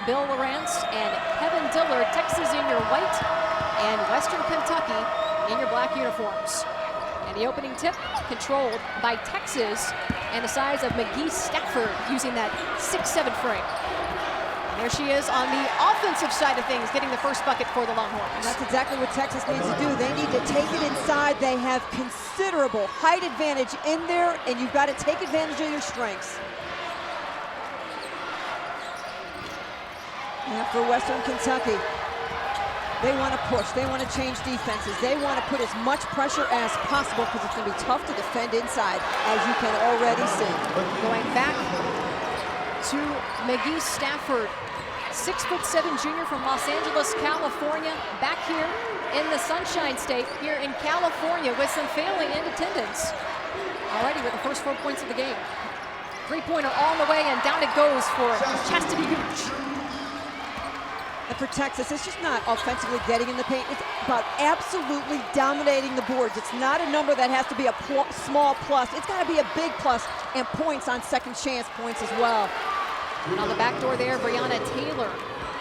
Bill Lawrence and Kevin Dillard, Texas in your white and Western Kentucky in your black uniforms. And the opening tip controlled by Texas and the size of McGee Stafford using that 6'7" frame. And there she is on the offensive side of things, getting the first bucket for the Longhorns. And that's exactly what Texas needs to do. They need to take it inside. They have considerable height advantage in there, and you've got to take advantage of your strengths. Now for Western Kentucky, they want to push. They want to change defenses. They want to put as much pressure as possible because it's going to be tough to defend inside, as you can already see. Going back to McGee Stafford, 6'7" junior from Los Angeles, California, back here in the Sunshine State, here in California with some family in attendance. Already with the first 4 points of the game. Three-pointer on the way, and down it goes for Chastity Gooch. And for Texas, it's just not offensively getting in the paint. It's about absolutely dominating the boards. It's not a number that has to be a small plus. It's got to be a big plus, and points on second chance points as well. And on the back door there, Breonna Taylor,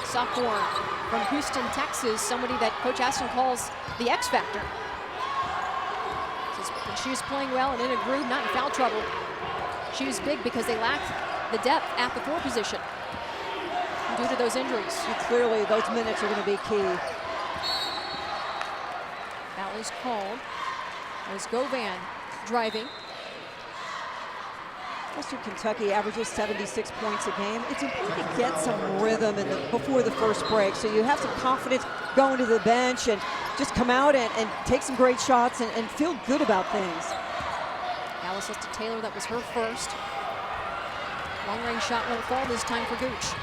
sophomore from Houston, Texas, somebody that Coach Aston calls the X Factor. When she was playing well and in a groove, not in foul trouble, she was big because they lacked the depth at the 4 position due to those injuries. And clearly, those minutes are going to be key. Foul is called as Govan driving. Western Kentucky averages 76 points a game. It's important to get some rhythm before the first break, so you have some confidence going to the bench and just come out and take some great shots and feel good about things. Alice to Taylor, that was her first. Long-range shot won't fall this time for Gooch.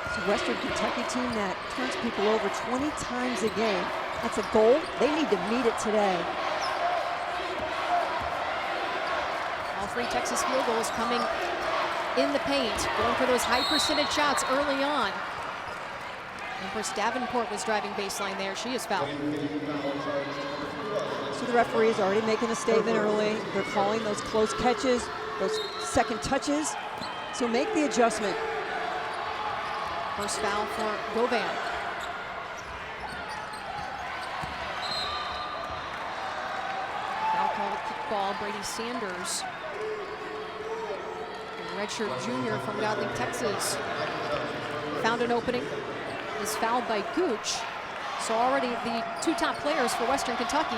It's a Western Kentucky team that turns people over 20 times a game. That's a goal. They need to meet it today. All 3 Texas field goals coming in the paint, going for those high percentage shots early on. And of course, Davenport was driving baseline there. She is fouled. So the referee is already making a statement early. They're calling those close catches, those second touches. So make the adjustment. First foul for Govan. Foul call, kickball, Brady Sanders. Redshirt junior from Godly, Texas. Found an opening, is fouled by Gooch. So already the 2 top players for Western Kentucky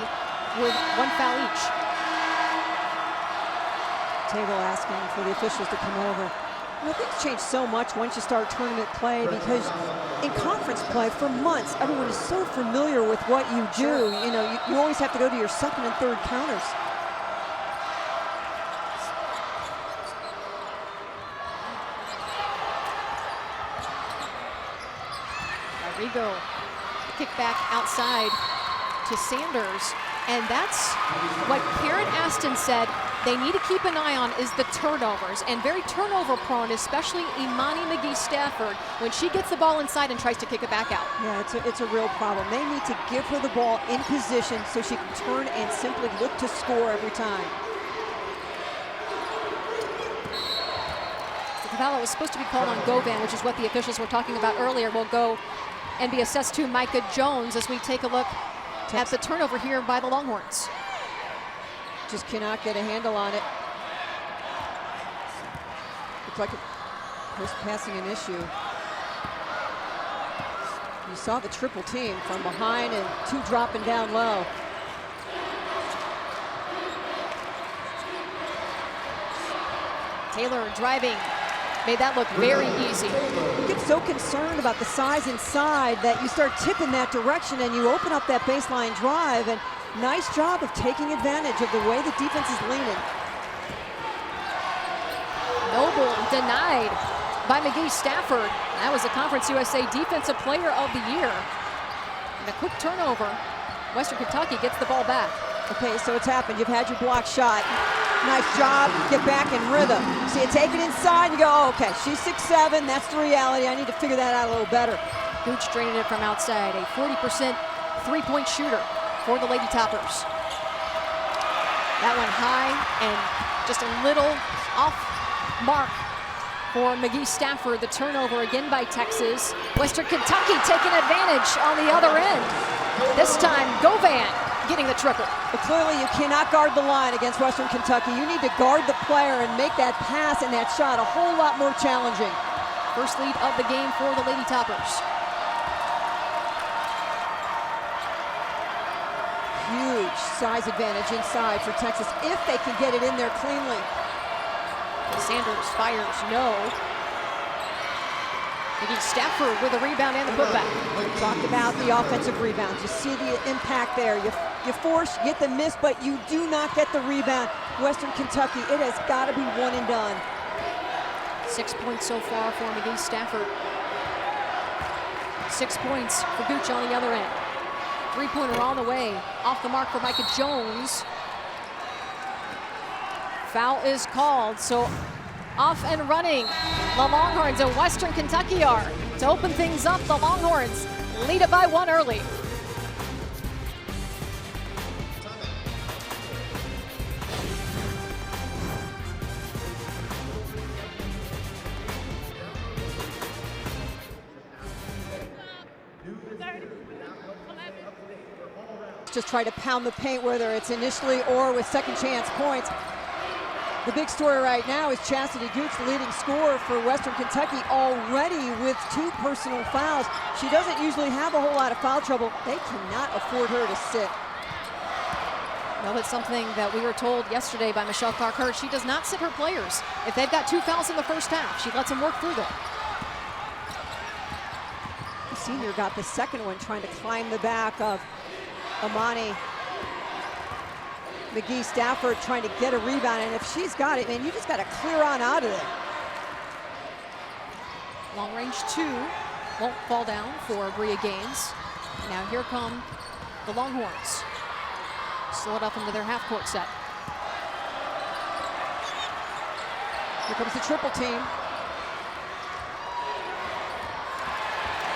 with 1 foul each. Table asking for the officials to come over. You know, things change so much once you start tournament play, because in conference play for months, everyone is so familiar with what you do. You know, you always have to go to your second and third counters. Rigo, kick back outside to Sanders. And that's what Karen Aston said they need to keep an eye on, is the turnovers. And very turnover prone, especially Imani McGee Stafford, when she gets the ball inside and tries to kick it back out. Yeah, it's a real problem. They need to give her the ball in position so she can turn and simply look to score every time. The foul that was supposed to be called on Govan, which is what the officials were talking about earlier, will go and be assessed to Micah Jones as we take a look at the turnover here by the Longhorns. Just cannot get a handle on it. Looks like was passing an issue. You saw the triple team from behind and 2 dropping down low. Taylor driving. Made that look very easy. You get so concerned about the size inside that you start tipping that direction and you open up that baseline drive, and nice job of taking advantage of the way the defense is leaning. Noble denied by McGee Stafford. That was the Conference USA Defensive Player of the Year. And a quick turnover. Western Kentucky gets the ball back. Okay, so it's happened. You've had your block shot. Nice job, get back in rhythm. So you take it inside, you go, oh, okay, she's 6'7", that's the reality. I need to figure that out a little better. Gooch draining it from outside, a 40% three-point shooter for the Lady Toppers. That went high and just a little off mark for McGee Stafford. The turnover again by Texas. Western Kentucky taking advantage on the other end. This time, Govan getting the triple. But clearly you cannot guard the line against Western Kentucky. You need to guard the player and make that pass and that shot a whole lot more challenging. First lead of the game for the Lady Toppers. Huge size advantage inside for Texas if they can get it in there cleanly. Sanders fires, no. McGee Stafford with a rebound and the putback. Talked about the offensive rebounds. You see the impact there. You force, you get the miss, but you do not get the rebound. Western Kentucky, it has got to be one and done. 6 points so far for McGee Stafford. 6 points for Gooch on the other end. Three-pointer on the way. Off the mark for Micah Jones. Foul is called, so off and running. The Longhorns and Western Kentucky are. To open things up, the Longhorns lead it by 1 early. Just try to pound the paint, whether it's initially or with second chance points. The big story right now is Chastity Gooch, the leading scorer for Western Kentucky, already with 2 personal fouls. She doesn't usually have a whole lot of foul trouble. They cannot afford her to sit. Well, it's something that we were told yesterday by Michelle Clark-Hurd. She does not sit her players. If they've got 2 fouls in the first half, she lets them work through them. The senior got the second one, trying to climb the back of Amani. McGee Stafford trying to get a rebound, and if she's got it, man, you just got to clear on out of there. Long range 2 won't fall down for Bria Gaines. Now here come the Longhorns. Slow it up into their half-court set. Here comes the triple team.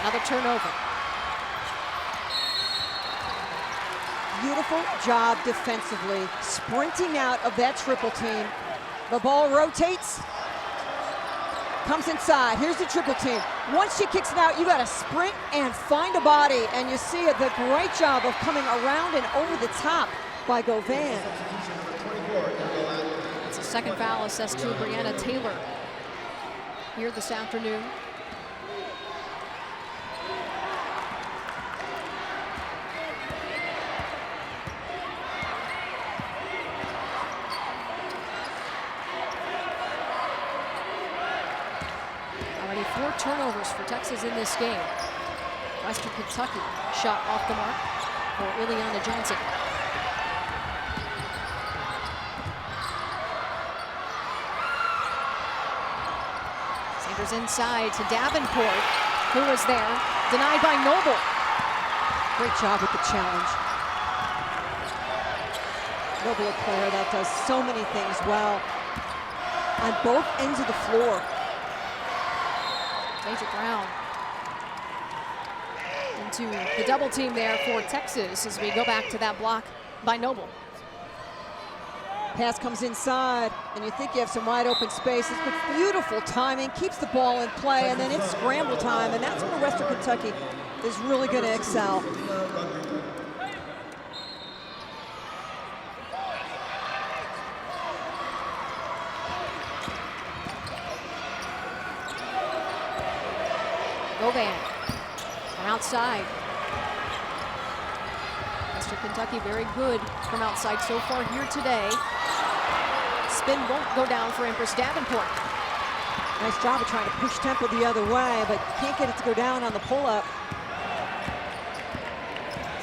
Another turnover. Beautiful job defensively, sprinting out of that triple team. The ball rotates, comes inside. Here's the triple team. Once she kicks it out, you got to sprint and find a body, and you see the great job of coming around and over the top by Govan. It's a second foul assessed to Brianna Taylor here this afternoon. Already 4 turnovers for Texas in this game. Western Kentucky shot off the mark for Ileana Johnson. Sanders inside to Davenport, who was there, denied by Noble. Great job with the challenge. Noble, a player that does so many things well on both ends of the floor. Major Brown into the double team there for Texas as we go back to that block by Noble. Pass comes inside, and you think you have some wide open spaces, but beautiful timing, keeps the ball in play, and then it's scramble time, and that's where Western Kentucky is really going to excel. Govan from outside. Western Kentucky very good from outside so far here today. Spin won't go down for Empress Davenport. Nice job of trying to push tempo the other way, but can't get it to go down on the pull-up.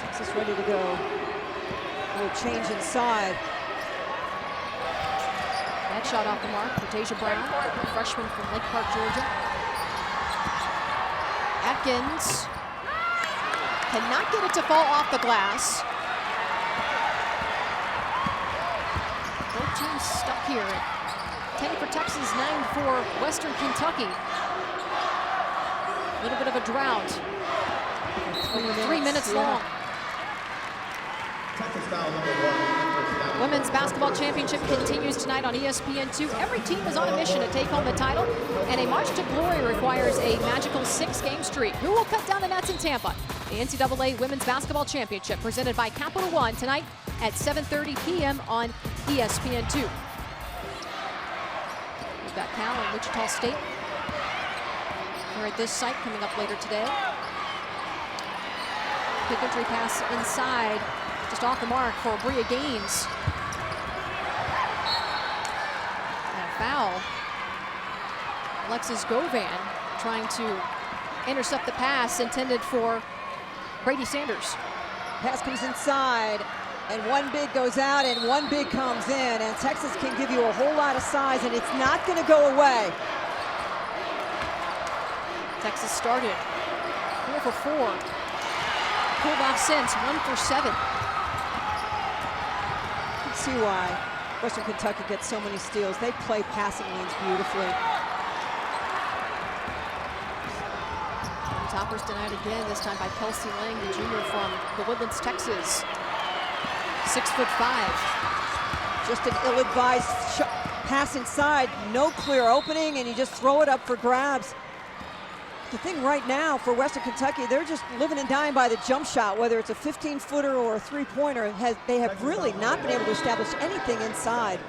Texas ready to go. A little change inside. That shot off the mark for Tasia Brown, a freshman from Lake Park, Georgia. Atkins cannot get it to fall off the glass. Both teams stuck here. 10 for Texas, 9 for Western Kentucky. A little bit of a drought. 3 minutes long. Texas foul number 1. Women's basketball championship continues tonight on ESPN2. Every team is on a mission to take home the title, and a march to glory requires a magical 6-game streak. Who will cut down the nets in Tampa? The NCAA Women's Basketball Championship presented by Capital One tonight at 7:30 p.m. on ESPN2. We've got Cal and Wichita State here at this site coming up later today. Quick entry pass inside, just off the mark for Bria Gaines. And a foul. Alexis Govan trying to intercept the pass intended for Brady Sanders. Pass comes inside, and one big goes out, and one big comes in, and Texas can give you a whole lot of size, and it's not going to go away. Texas started 4 for 4. Pulled off since 1 for 7. You can see why Western Kentucky gets so many steals. They play passing lanes beautifully. Toppers denied again, this time by Kelsey Lang, the junior from the Woodlands, Texas. 6'5". Just an ill-advised pass inside, no clear opening, and you just throw it up for grabs. The thing right now for Western Kentucky, they're just living and dying by the jump shot, whether it's a 15-footer or a three-pointer. They have really not been able to establish anything inside.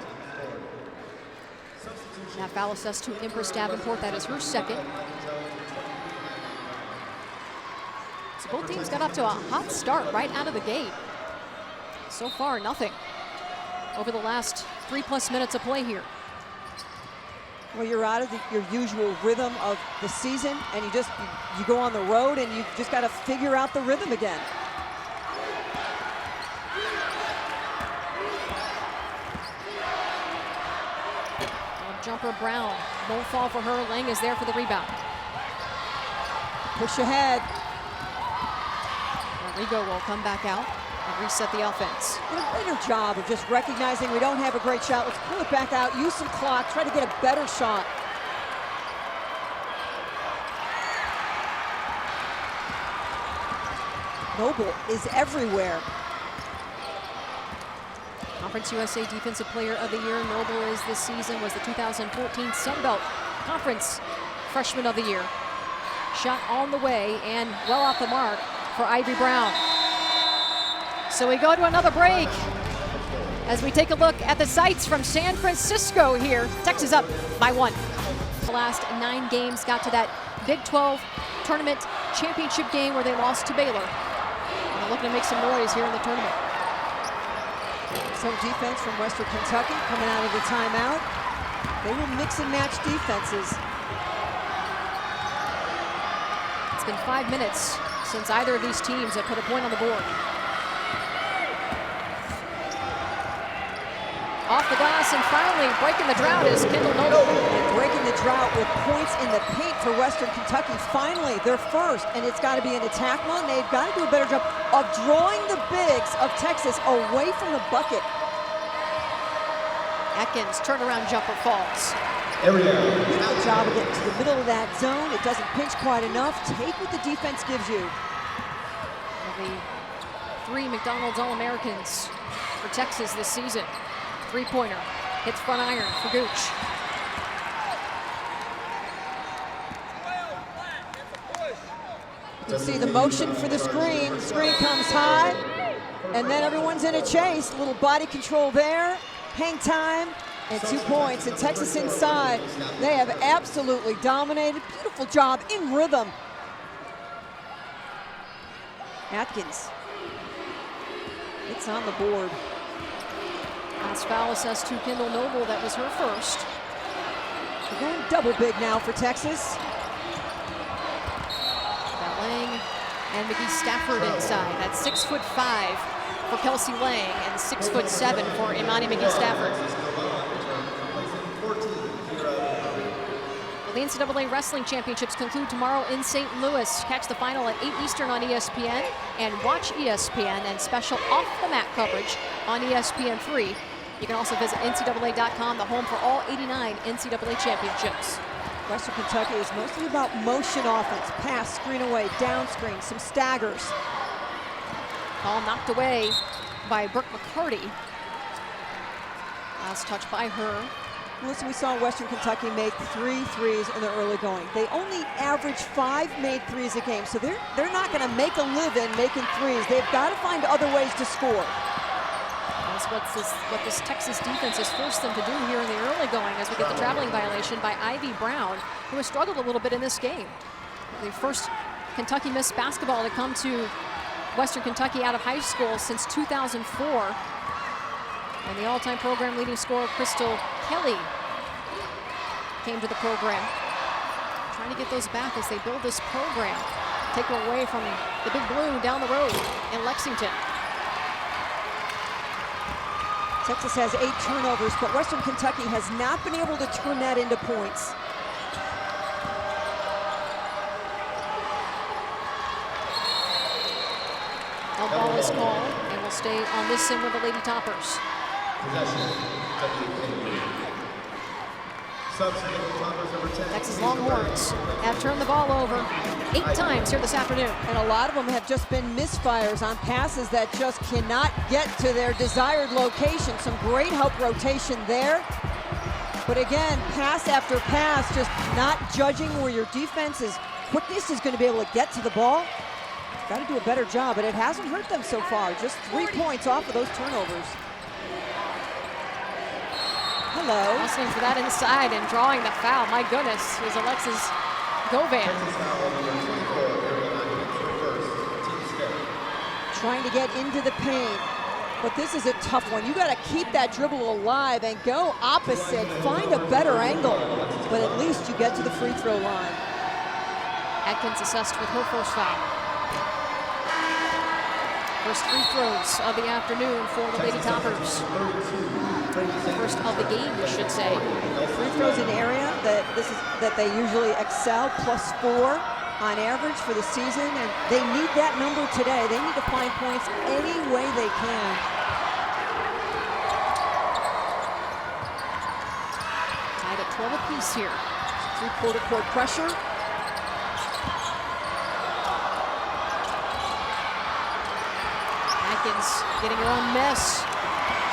Now foul assessed to Empress Davenport. That is her second. So both teams got off to a hot start right out of the gate. So far, nothing over the last 3+ minutes of play here. Well, you're out of your usual rhythm of the season, and you go on the road, and you just got to figure out the rhythm again. Jumper Brown won't fall for her. Lang is there for the rebound. Push ahead. Rodrigo will come back out and reset the offense. Did a better job of just recognizing we don't have a great shot. Let's pull it back out, use some clock, try to get a better shot. Noble is everywhere. Conference USA Defensive Player of the Year. Noble is this season, was the 2014 Sun Belt Conference Freshman of the Year. Shot on the way and well off the mark for Ivy Brown. So we go to another break as we take a look at the sights from San Francisco here. Texas up by 1. The last 9 games got to that Big 12 tournament championship game where they lost to Baylor. And they're looking to make some noise here in the tournament. Some defense from Western Kentucky coming out of the timeout. They will mix and match defenses. It's been 5 minutes since either of these teams have put a point on the board. Off the glass, and finally breaking the drought is Kendall Noble. And breaking the drought with points in the paint for Western Kentucky. Finally, their first, and it's got to be an attack one. They've got to do a better job of drawing the bigs of Texas away from the bucket. Atkins turnaround jumper falls. Beautiful job of getting to the middle of that zone. It doesn't pinch quite enough. Take what the defense gives you. The 3 McDonald's All-Americans for Texas this season. 3-pointer, hits front iron for Gooch. You can see the motion for the screen. The screen comes high, and then everyone's in a chase. Little body control there, hang time, and 2 points. And Texas inside, they have absolutely dominated. Beautiful job in rhythm. Atkins, it's on the board. Last foul assessed to Kendall Noble. That was her first. They're going double big now for Texas. Got Lang and McGee Stafford inside. That's 6'5" for Kelsey Lang and 6'7" for Imani McGee Stafford. Well, the NCAA Wrestling Championships conclude tomorrow in St. Louis. Catch the final at 8 Eastern on ESPN and watch ESPN and special off-the-mat coverage on ESPN3. You can also visit NCAA.com, the home for all 89 NCAA championships. Western Kentucky is mostly about motion offense, pass, screen away, down screen, some staggers. Ball knocked away by Brooke McCarty. Last touch by her. Listen, we saw Western Kentucky make 3 threes in the early going. They only average 5 made threes a game, so they're not going to make a living making threes. They've got to find other ways to score. That's what this Texas defense has forced them to do here in the early going as we get the traveling violation by Ivy Brown, who has struggled a little bit in this game. The first Kentucky Miss basketball to come to Western Kentucky out of high school since 2004. And the all-time program leading scorer, Crystal Kelly, came to the program. Trying to get those back as they build this program. Take them away from the Big Blue down the road in Lexington. Texas has 8 turnovers, but Western Kentucky has not been able to turn that into points. Foul ball is called and will stay on this end with the Lady Toppers. Texas Longhorns have turned the ball over 8 times here this afternoon. And a lot of them have just been misfires on passes that just cannot get to their desired location. Some great help rotation there. But again, pass after pass, just not judging where your defense's quickness is going to be able to get to the ball. Got to do a better job, but it hasn't hurt them so far. Just 3 points off of those turnovers. Hello. Listening for that inside and drawing the foul. My goodness, is Alexis Govan. Trying to get into the paint, but this is a tough one. You got to keep that dribble alive and go opposite. Find a better angle, but at least you get to the free throw line. Atkins assessed with her first foul. First free throws of the afternoon for the Lady Toppers. First of the game, we should say. Free throws an area that they usually excel, +4 on average for the season, and they need that number today. They need to find points any way they can. Tied at 12 apiece here. 3-quarter court pressure. Atkins getting her own miss.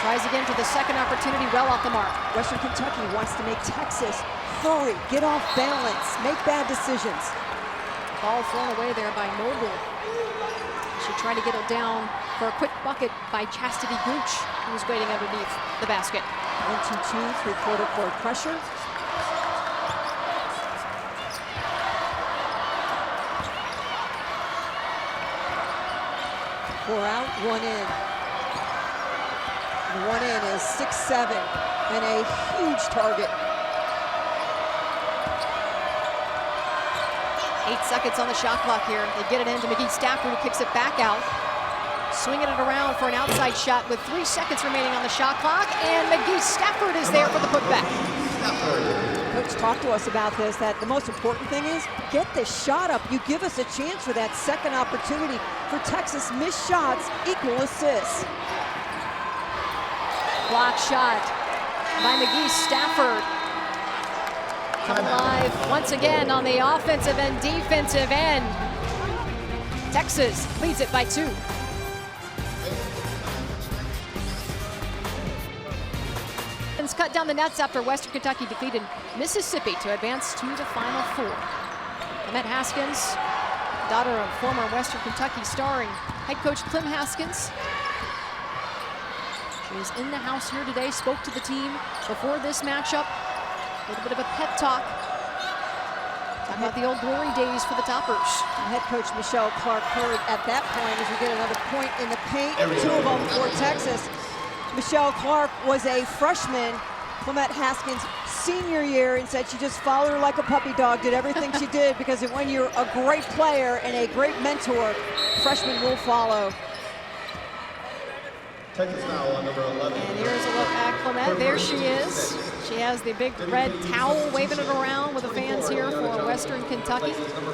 Tries again for the second opportunity, well off the mark. Western Kentucky wants to make Texas hurry, get off balance, make bad decisions. Ball thrown away there by Noble. She tried to get it down for a quick bucket by Chastity Gooch, who was waiting underneath the basket. 1-2-2, 3-quarter court pressure. Four out, 1 in. The 1 in is 6'7", and a huge target. 8 seconds on the shot clock here. They get it into McGee Stafford, who kicks it back out. Swinging it around for an outside shot with 3 seconds remaining on the shot clock, and McGee Stafford is there for the putback. Coach talked to us about this, that the most important thing is get the shot up. You give us a chance for that second opportunity. For Texas, missed shots equal assists. Block shot by McGee Stafford. Come alive once again on the offensive and defensive end. Texas leads it by 2. Cut down the nets after Western Kentucky defeated Mississippi to advance to the Final Four. Clement Haskins, daughter of former Western Kentucky starring head coach Clem Haskins. She was in the house here today, spoke to the team before this matchup. A little bit of a pep talk. Talking about the old glory days for the Toppers. Head coach Michelle Clark heard at that point as we get another point in the paint, 2 of them for Texas. Michelle Clark was a freshman, Clement Haskins' senior year, and said she just followed her like a puppy dog, did everything she did, because when you're a great player and a great mentor, freshmen will follow. Texas foul on number 11. And here's a look at Clement. There she is. She has the big red towel waving it around with the fans here for Western Kentucky.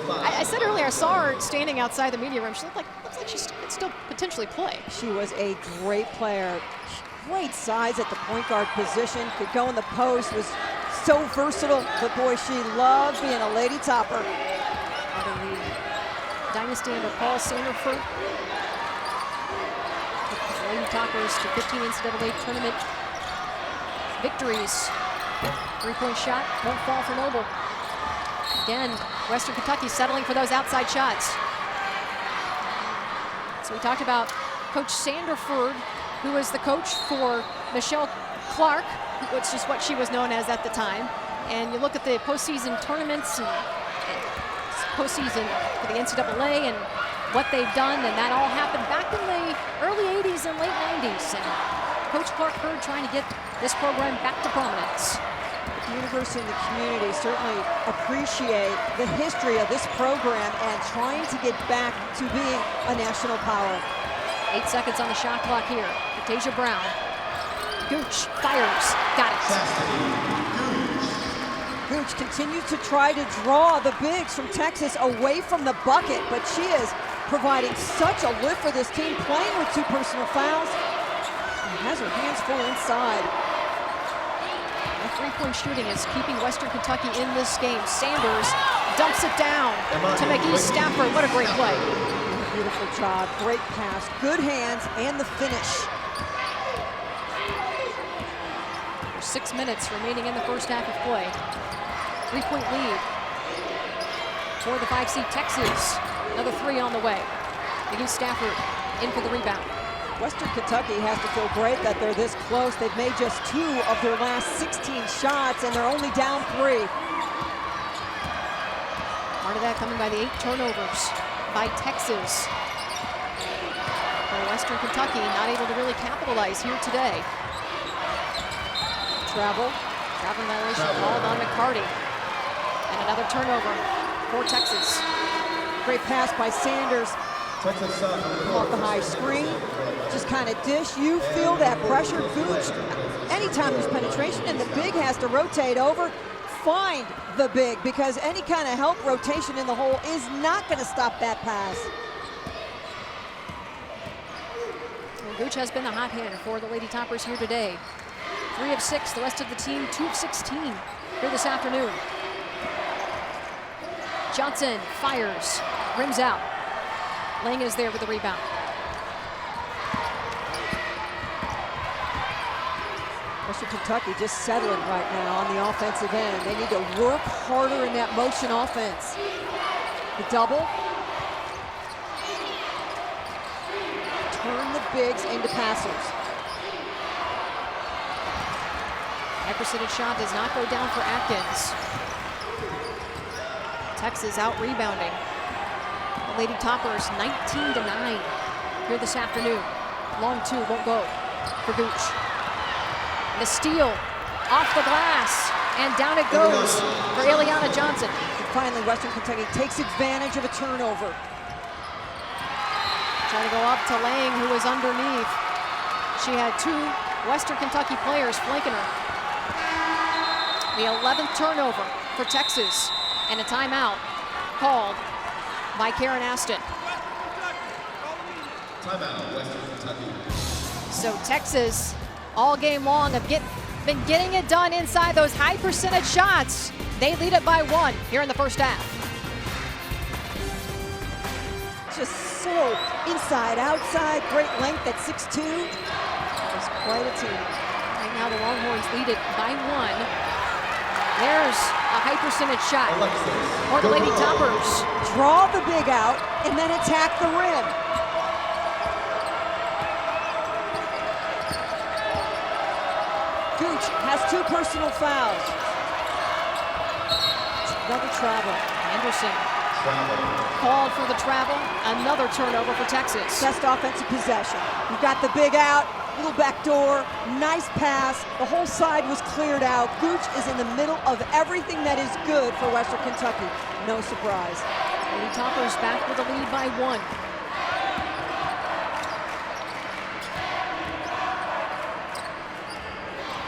I said earlier I saw her standing outside the media room. She looks like she could still potentially play. She was a great player. Great size at the point guard position, could go in the post, was so versatile, but boy, she loved being a Lady Topper. Out of the dynasty under Paul Sanderford. The Lady Toppers to 15 NCAA tournament victories. Three-point shot won't fall for Noble. Again, Western Kentucky settling for those outside shots. So we talked about Coach Sanderford, who was the coach for Michelle Clark, which is what she was known as at the time. And you look at the postseason tournaments and postseason for the NCAA and what they've done, and that all happened back in the early 80s and late 90s. And Coach Clark Hurd trying to get this program back to prominence. The university and the community certainly appreciate the history of this program and trying to get back to being a national power. 8 seconds on the shot clock here. Tasia Brown. Gooch fires. Got it. Gooch continues to try to draw the bigs from Texas away from the bucket, but she is providing such a lift for this team, playing with 2 personal fouls, and has her hands full inside. The three-point shooting is keeping Western Kentucky in this game. Sanders dumps it down to McGee Stafford. What a great play. Beautiful job, great pass, good hands, and the finish. There's 6 minutes remaining in the first half of play. 3-point lead for the 5 seed Texas. Another 3 on the way. McGee Stafford in for the rebound. Western Kentucky has to feel great that they're this close. They've made just 2 of their last 16 shots, and they're only down 3. Part of that coming by the 8 turnovers by Texas. Western Kentucky not able to really capitalize here today. Traveling violation called on McCarty. And another turnover for Texas. Great pass by Sanders. Off the high screen, just kind of dish. You feel that pressure. Gooch, anytime there's penetration and the big has to rotate over, find the big, because any kind of help rotation in the hole is not going to stop that pass. Well, Gooch has been the hot hand for the Lady Toppers here today. 3 of 6, the rest of the team 2 of 16 here this afternoon. Johnson fires, rims out. Lang is there with the rebound. Western Kentucky just settling right now on the offensive end. They need to work harder in that motion offense. The double. Turn the bigs into passers. High percentage shot does not go down for Atkins. Texas out rebounding. The Lady Toppers 19-9 here this afternoon. Long 2 won't go for Gooch. The steal off the glass, and down it goes for Ileana Johnson. And finally, Western Kentucky takes advantage of a turnover. Trying to go up to Lang, who was underneath. She had 2 Western Kentucky players flanking her. The 11th turnover for Texas, and a timeout called by Karen Aston. Timeout, Western Kentucky. So Texas, all game long, have been getting it done inside those high percentage shots. They lead it by 1 here in the first half. Just so inside, outside, great length at 6'2". It's quite a team. Right now the Longhorns lead it by 1. There's a high percentage shot for the Lady Toppers. Draw the big out and then attack the rim. Gooch has 2 personal fouls. Another travel. Anderson called for the travel. Another turnover for Texas. Best offensive possession. You've got the big out, little back door, nice pass. The whole side was cleared out. Gooch is in the middle of everything that is good for Western Kentucky. No surprise. Lady Toppers back with a lead by 1.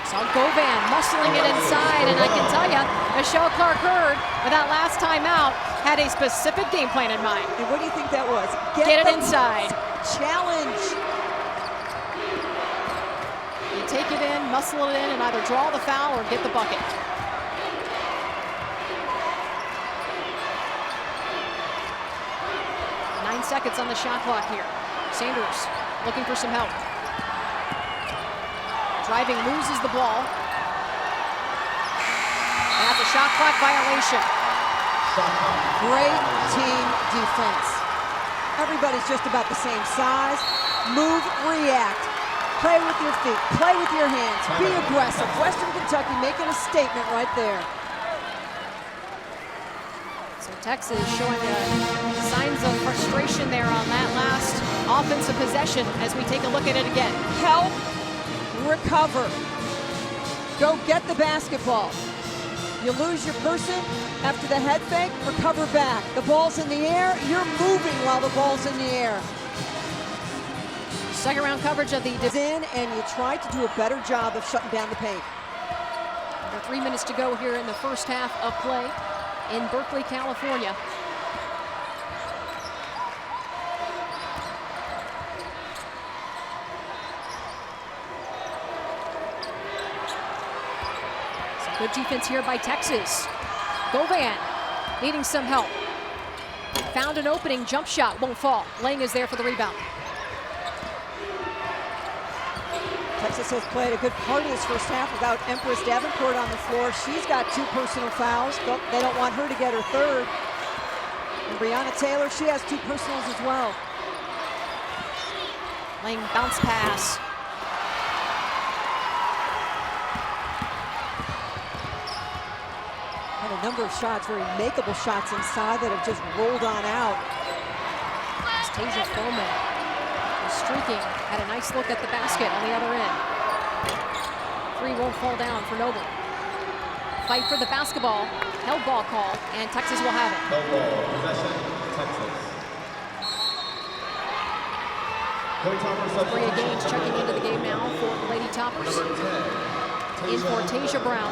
Saw Govan muscling it inside, and I can tell you, Michelle Clark Hurd, with that last time out, had a specific game plan in mind. And what do you think that was? Get it inside. Challenge. You take it in, muscle it in, and either draw the foul or get the bucket. Nine seconds on the shot clock here. Sanders looking for some help. Driving, loses the ball. that's a shot clock violation. Great team defense. Everybody's just about the same size. Move, react. Play with your feet, play with your hands, be aggressive. Western Kentucky making a statement right there. So Texas showing signs of frustration there on that last offensive possession as we take a look at it again. Help, recover. Go get the basketball. You lose your person after the head fake, recover back. The ball's in the air, you're moving while the ball's in the air. Second round coverage of the in, and you try to do a better job of shutting down the paint. Under 3 minutes to go here in the first half of play in Berkeley, California. Some good defense here by Texas. Govan needing some help. Found an opening, jump shot, won't fall. Lang is there for the rebound. Texas has played a good part of this first half without Empress Davenport on the floor. She's got 2 personal fouls. They don't want her to get her third. And Breonna Taylor, she has 2 personals as well. Lang bounce pass. Had a number of shots, very makeable shots inside that have just rolled on out. Tasia Foreman was streaking, had a nice look at the basket on the other end. 3 won't fall down for Noble. Fight for the basketball, held ball call, and Texas will have it. Held ball, possession, Texas. Bria Gaines checking into the game now for the Lady Toppers. In for Tasia Brown.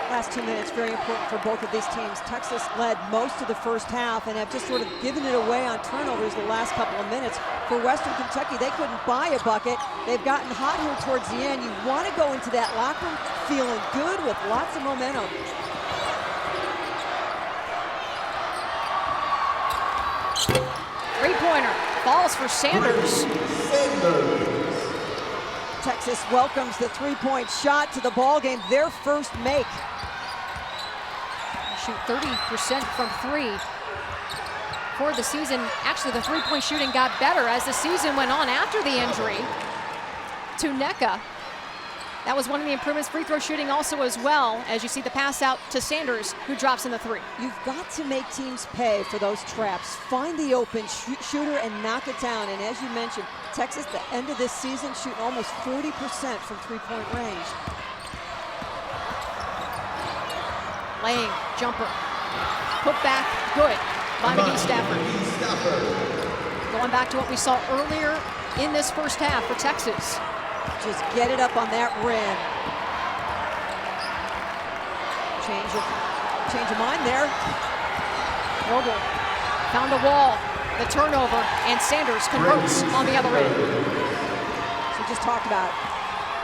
Last 2 minutes, very important for both of these teams. Texas led most of the first half and have just sort of given it away on turnovers the last couple of minutes. For Western Kentucky, they couldn't buy a bucket. They've gotten hot here towards the end. You want to go into that locker room feeling good with lots of momentum. Three-pointer, falls for Sanders. Texas welcomes the 3-point shot to the ball game, their first make. Shoot 30% from 3 for the season. Actually, the 3-point shooting got better as the season went on after the injury to Nneka. That was one of the improvements. Free throw shooting also as well, as you see the pass out to Sanders, who drops in the 3. You've got to make teams pay for those traps. Find the open shooter and knock it down. And as you mentioned, Texas, at the end of this season, shooting almost 40% from 3-point range. Lang, jumper, put back, good by McGee Stafford. Going back to what we saw earlier in this first half for Texas. Just get it up on that rim. Change of mind there. Noble found a wall, the turnover, and Sanders converts on the other end. So we just talked about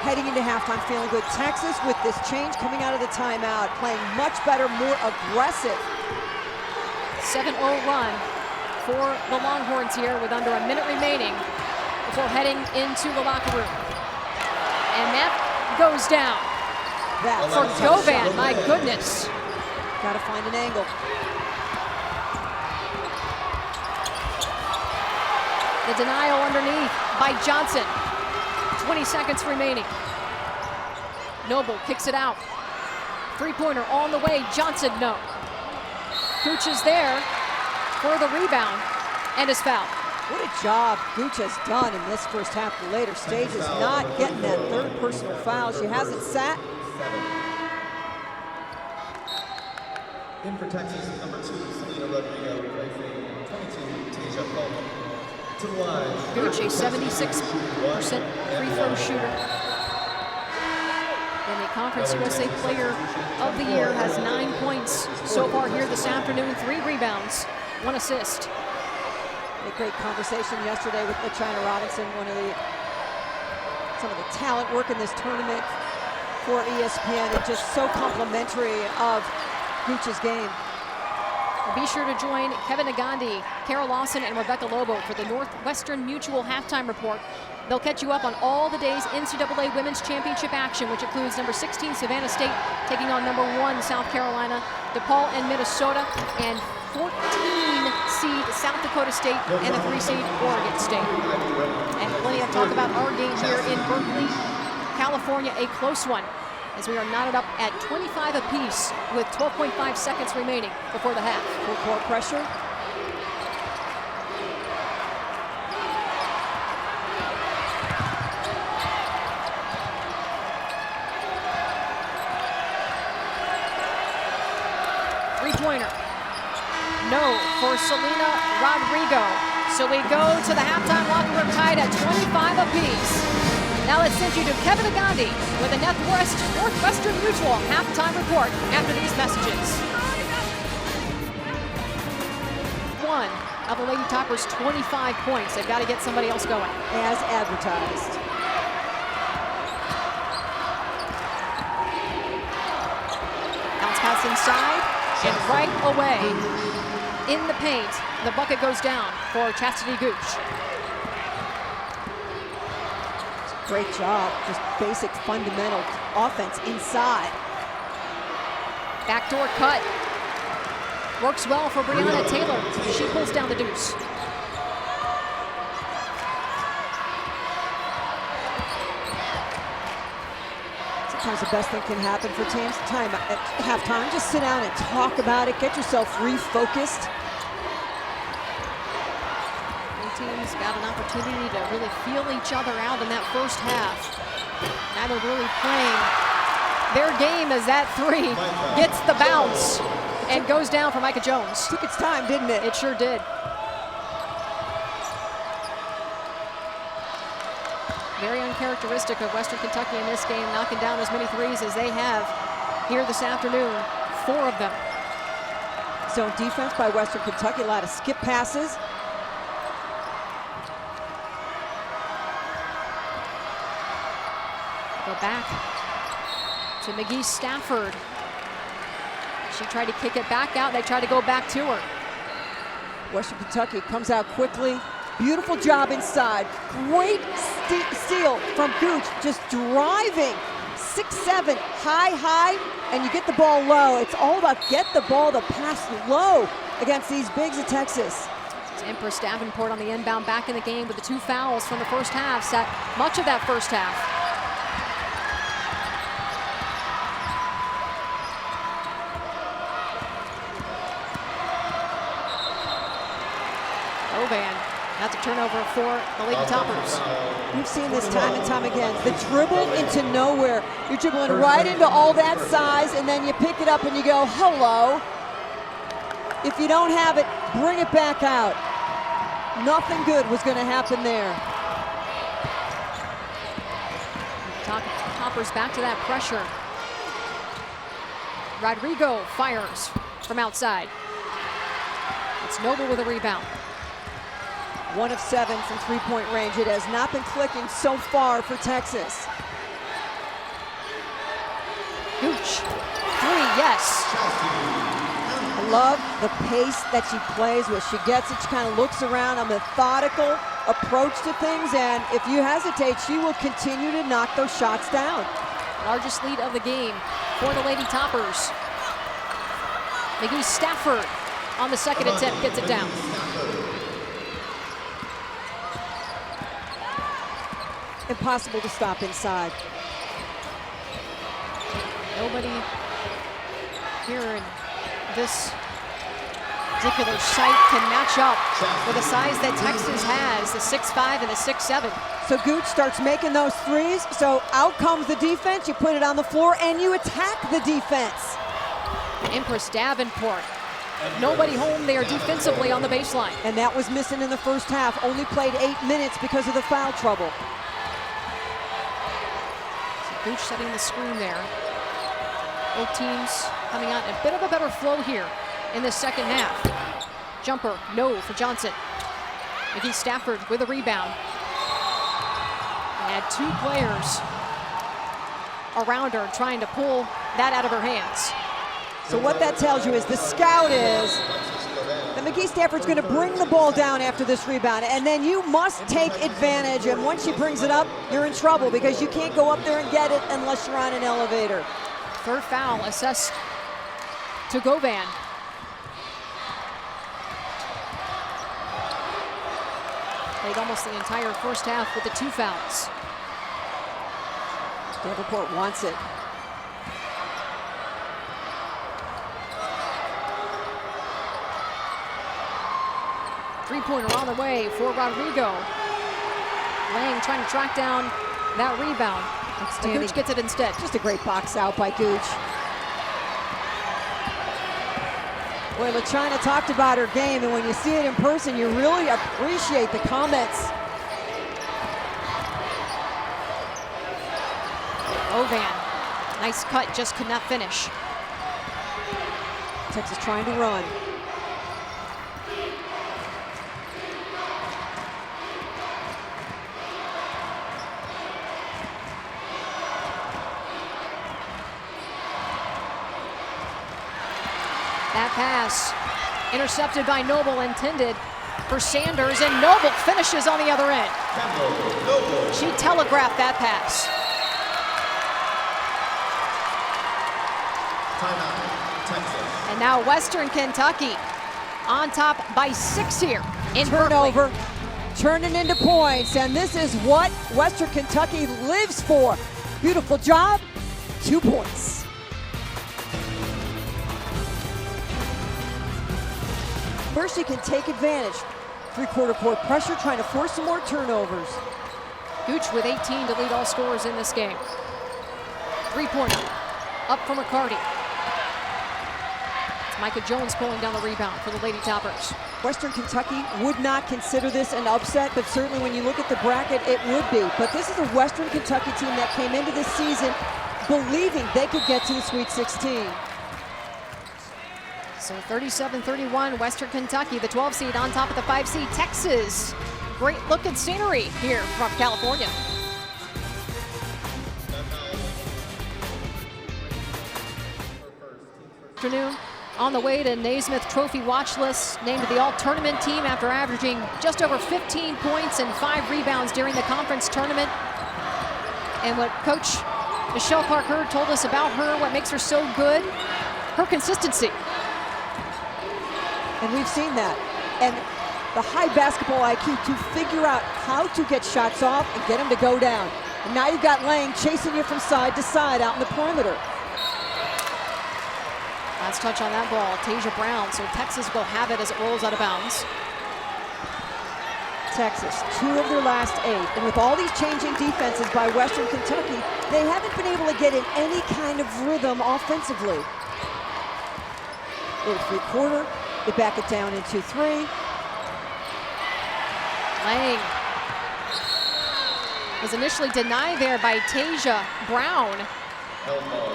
heading into halftime feeling good. Texas with this change coming out of the timeout, playing much better, more aggressive. 7-0 run for the Longhorns here with under a minute remaining before heading into the locker room. And that goes down for Govan, my goodness. Got to find an angle. The denial underneath by Johnson. 20 seconds remaining. Noble kicks it out. 3-pointer on the way, Johnson, no. Gooch is there for the rebound and is fouled. What a job Gooch has done in this first half, the later stages, not getting that third personal foul. She hasn't sat. In for Texas, number 2, Selena Rodrigo, facing 22, Tasia Foreman. To the line. Gooch, a 76% free throw shooter. And the Conference USA Player of the Year has 9 points so far here this afternoon, 3 rebounds, 1 assist. A great conversation yesterday with LaChina Robinson, some of the talent work in this tournament for ESPN, and just so complimentary of Gooch's game. Be sure to join Kevin Nagandi, Carol Lawson, and Rebecca Lobo for the Northwestern Mutual Halftime Report. They'll catch you up on all the day's NCAA Women's Championship action, which includes number 16 Savannah State taking on number 1 South Carolina, DePaul and Minnesota, and 14 seed South Dakota State and the 3 seed Oregon State. And plenty of talk about our game here in Berkeley, California, a close one, as we are knotted up at 25 apiece with 12.5 seconds remaining before the half. Full court pressure. Three-pointer. No for Selena Rodrigo. So we go to the halftime locker room tied at 25 apiece. Now let's send you to Kevin Nagandi with a Northwestern Mutual halftime report after these messages. One of the Lady Toppers, 25 points. They've got to get somebody else going. As advertised. Bounce pass inside and right away in the paint. The bucket goes down for Chastity Gooch. Great job, just basic fundamental offense inside. Backdoor cut. Works well for Breonna Taylor. She pulls down the deuce. Sometimes the best thing can happen for teams. At halftime, just sit down and talk about it. Get yourself refocused. Teams got an opportunity to really feel each other out in that first half. Neither really playing their game as that three gets the bounce and goes down for Micah Jones. Took its time, didn't it? It sure did. Very uncharacteristic of Western Kentucky in this game, knocking down as many threes as they have here this afternoon, 4 of them. Zone defense by Western Kentucky, a lot of skip passes. Go back to McGee Stafford. She tried to kick it back out. They tried to go back to her. Western Kentucky comes out quickly. Beautiful job inside. Great steal from Gooch, just driving. 6'7", high, and you get the ball low. It's all about get the ball to pass low against these bigs of Texas. It's Empress Davenport on the inbound back in the game with the 2 fouls from the first half. Sat much of that first half. Ovan, that's a turnover for the Lady Toppers. We've seen this time and time again. The dribble into nowhere. You're dribbling right into all that size, and then you pick it up and you go, hello. If you don't have it, bring it back out. Nothing good was going to happen there. Toppers back to that pressure. Rodrigo fires from outside. It's Noble with a rebound. 1 of 7 from three-point range. It has not been clicking so far for Texas. Gooch, 3, yes. I love the pace that she plays with. She gets it, she kind of looks around, a methodical approach to things, and if you hesitate, she will continue to knock those shots down. Largest lead of the game for the Lady Toppers. McGee Stafford on the second attempt gets it down. Impossible to stop inside. Nobody here in this particular site can match up with the size that Texas has, the 6'5" and the 6'7". So Gooch starts making those threes, so out comes the defense, you put it on the floor, and you attack the defense. Empress Davenport, nobody home there defensively on the baseline. And that was missing in the first half, only played 8 minutes because of the foul trouble. Gooch setting the screen there. Both teams coming out in a bit of a better flow here in the second half. Jumper, no for Johnson. McGee Stafford with a rebound. And 2 players around her trying to pull that out of her hands. So what that tells you is the scout is that McGee Stafford's going to bring the ball down after this rebound, and then you must take advantage, and once she brings it up, you're in trouble because you can't go up there and get it unless you're on an elevator. Third foul assessed to Govan. Played almost the entire first half with the 2 fouls. Davenport wants it. Three-pointer on the way for Rodrigo. Lang trying to track down that rebound. Gooch gets it instead. Just a great box out by Gooch. Boy, LaChina talked about her game, and when you see it in person, you really appreciate the comments. Govan, nice cut, just could not finish. Texas trying to run. That pass intercepted by Noble, intended for Sanders, and Noble finishes on the other end. She telegraphed that pass. Timeout, Texas. And now Western Kentucky on top by 6 here in Turnover, Berkeley. turning into points, and this is what Western Kentucky lives for. Beautiful job, 2 points. First, you can take advantage. 3/4 court pressure, trying to force some more turnovers. Gooch with 18 to lead all scorers in this game. 3-pointer up for McCarty. It's Micah Jones pulling down the rebound for the Lady Toppers. Western Kentucky would not consider this an upset, but certainly when you look at the bracket, it would be. But this is a Western Kentucky team that came into this season believing they could get to the Sweet 16. So 37-31, Western Kentucky, the 12 seed on top of the 5 seed Texas. Great looking scenery here from California. Afternoon on the way to Naismith Trophy watch list, named to the all-tournament team after averaging just over 15 points and 5 rebounds during the conference tournament. And what Coach Michelle Clark-Hurd told us about her, what makes her so good, her consistency. And we've seen that. And the high basketball IQ to figure out how to get shots off and get them to go down. And now you've got Lang chasing you from side to side out in the perimeter. Last touch on that ball, Tasia Brown. So Texas will have it as it rolls out of bounds. Texas, 2 of their last 8. And with all these changing defenses by Western Kentucky, they haven't been able to get in any kind of rhythm offensively. Little 3/4. They back it down into 3. Lang was initially denied there by Tasia Brown.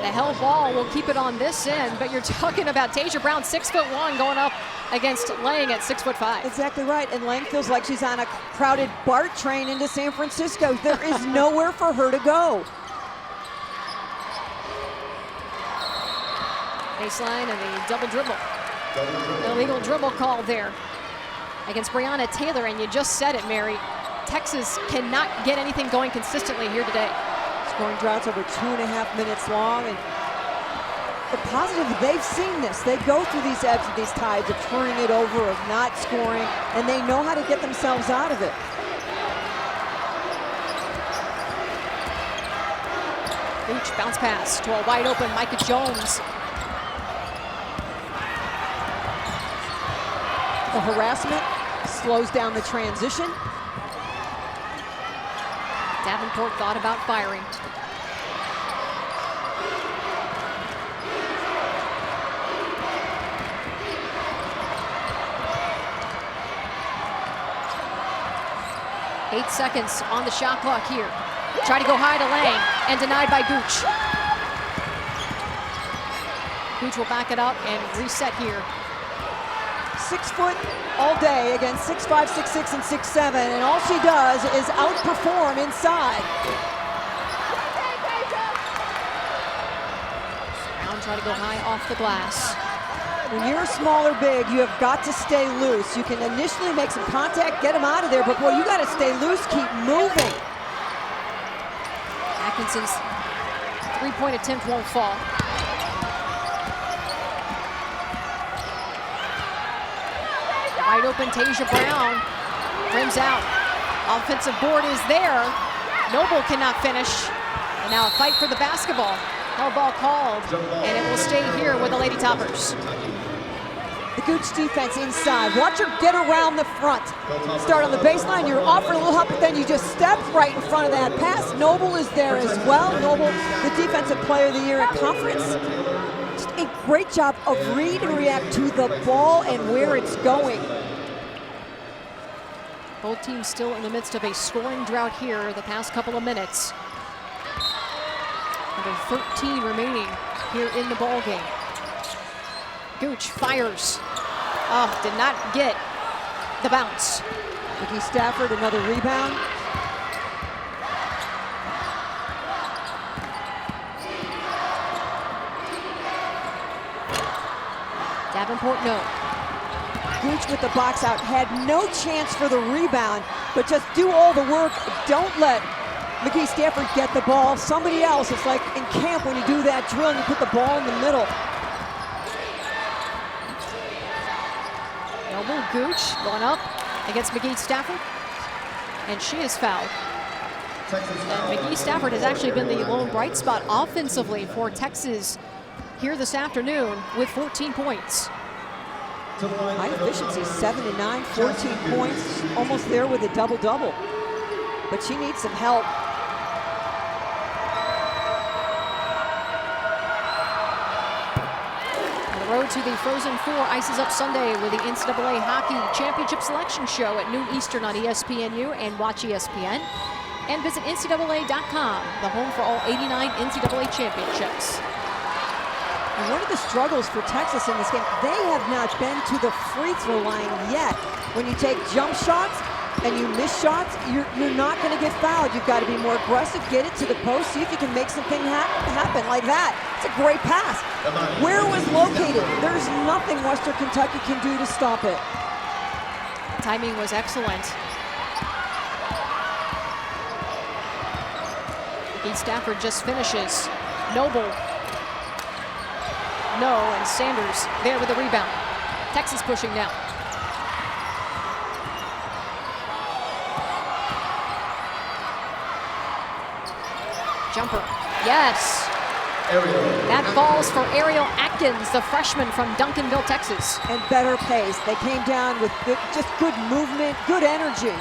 The held ball will keep it on this end, but you're talking about Tasia Brown, 6'1", going up against Lang at 6'5". Exactly right, and Lang feels like she's on a crowded BART train into San Francisco. There is nowhere for her to go. Baseline and the double dribble. Illegal dribble call there against Breonna Taylor, and you just said it, Mary. Texas cannot get anything going consistently here today. Scoring droughts over 2.5 minutes long, and the positive, they've seen this. They go through these ebbs and these tides of turning it over, of not scoring, and they know how to get themselves out of it. Gooch bounce pass to a wide open Micah Jones. The harassment slows down the transition. Davenport thought about firing. Eight seconds on the shot clock here. Try to go high to Lang and denied by Gooch. Gooch will back it up and reset here. 6 foot all day against 6'5", 6'6", and 6'7", and all she does is outperform inside. Brown try to go high off the glass. When you're small or big, you have got to stay loose. You can initially make some contact, get them out of there, but boy, you got to stay loose, keep moving. Atkinson's three-point attempt won't fall. Wide open Tasia Brown, rims out. Offensive board is there. Noble cannot finish. And now a fight for the basketball. Hell ball called, and it will stay here with the Lady Toppers. The Gooch defense inside. Watch her get around the front. Start on the baseline, you're offering a little help, but then you just step right in front of that pass. Noble is there as well. Noble, the defensive player of the year at conference. Just a great job of read and react to the ball and where it's going. Both teams still in the midst of a scoring drought here the past couple of minutes. Under 13 remaining here in the ball game. Gooch fires. Oh, did not get the bounce. McGee Stafford, another rebound. Davenport, no. Gooch with the box out, had no chance for the rebound, but just do all the work. Don't let McGee Stafford get the ball. Somebody else, it's like in camp when you do that drill and you put the ball in the middle. Noble Gooch going up against McGee Stafford, and she is fouled. And McGee Stafford has actually been the lone bright spot offensively for Texas here this afternoon with 14 points. High efficiency, 7 and 9, 14 points, almost there with a double-double. But she needs some help. The road to the Frozen Four ices up Sunday with the NCAA Hockey Championship Selection Show at noon Eastern on ESPNU and Watch ESPN. And visit NCAA.com, the home for all 89 NCAA championships. And one of the struggles for Texas in this game, they have not been to the free throw line yet. When you take jump shots and you miss shots, you're not going to get fouled. You've got to be more aggressive, get it to the post, see if you can make something happen like that. It's a great pass. Where it was located, there's nothing Western Kentucky can do to stop it. Timing was excellent. McGee Stafford just finishes. Noble. No, and Sanders there with the rebound. Texas pushing now. Jumper, yes. That falls for Ariel Atkins, the freshman from Duncanville, Texas. And better pace. They came down with just good movement, good energy.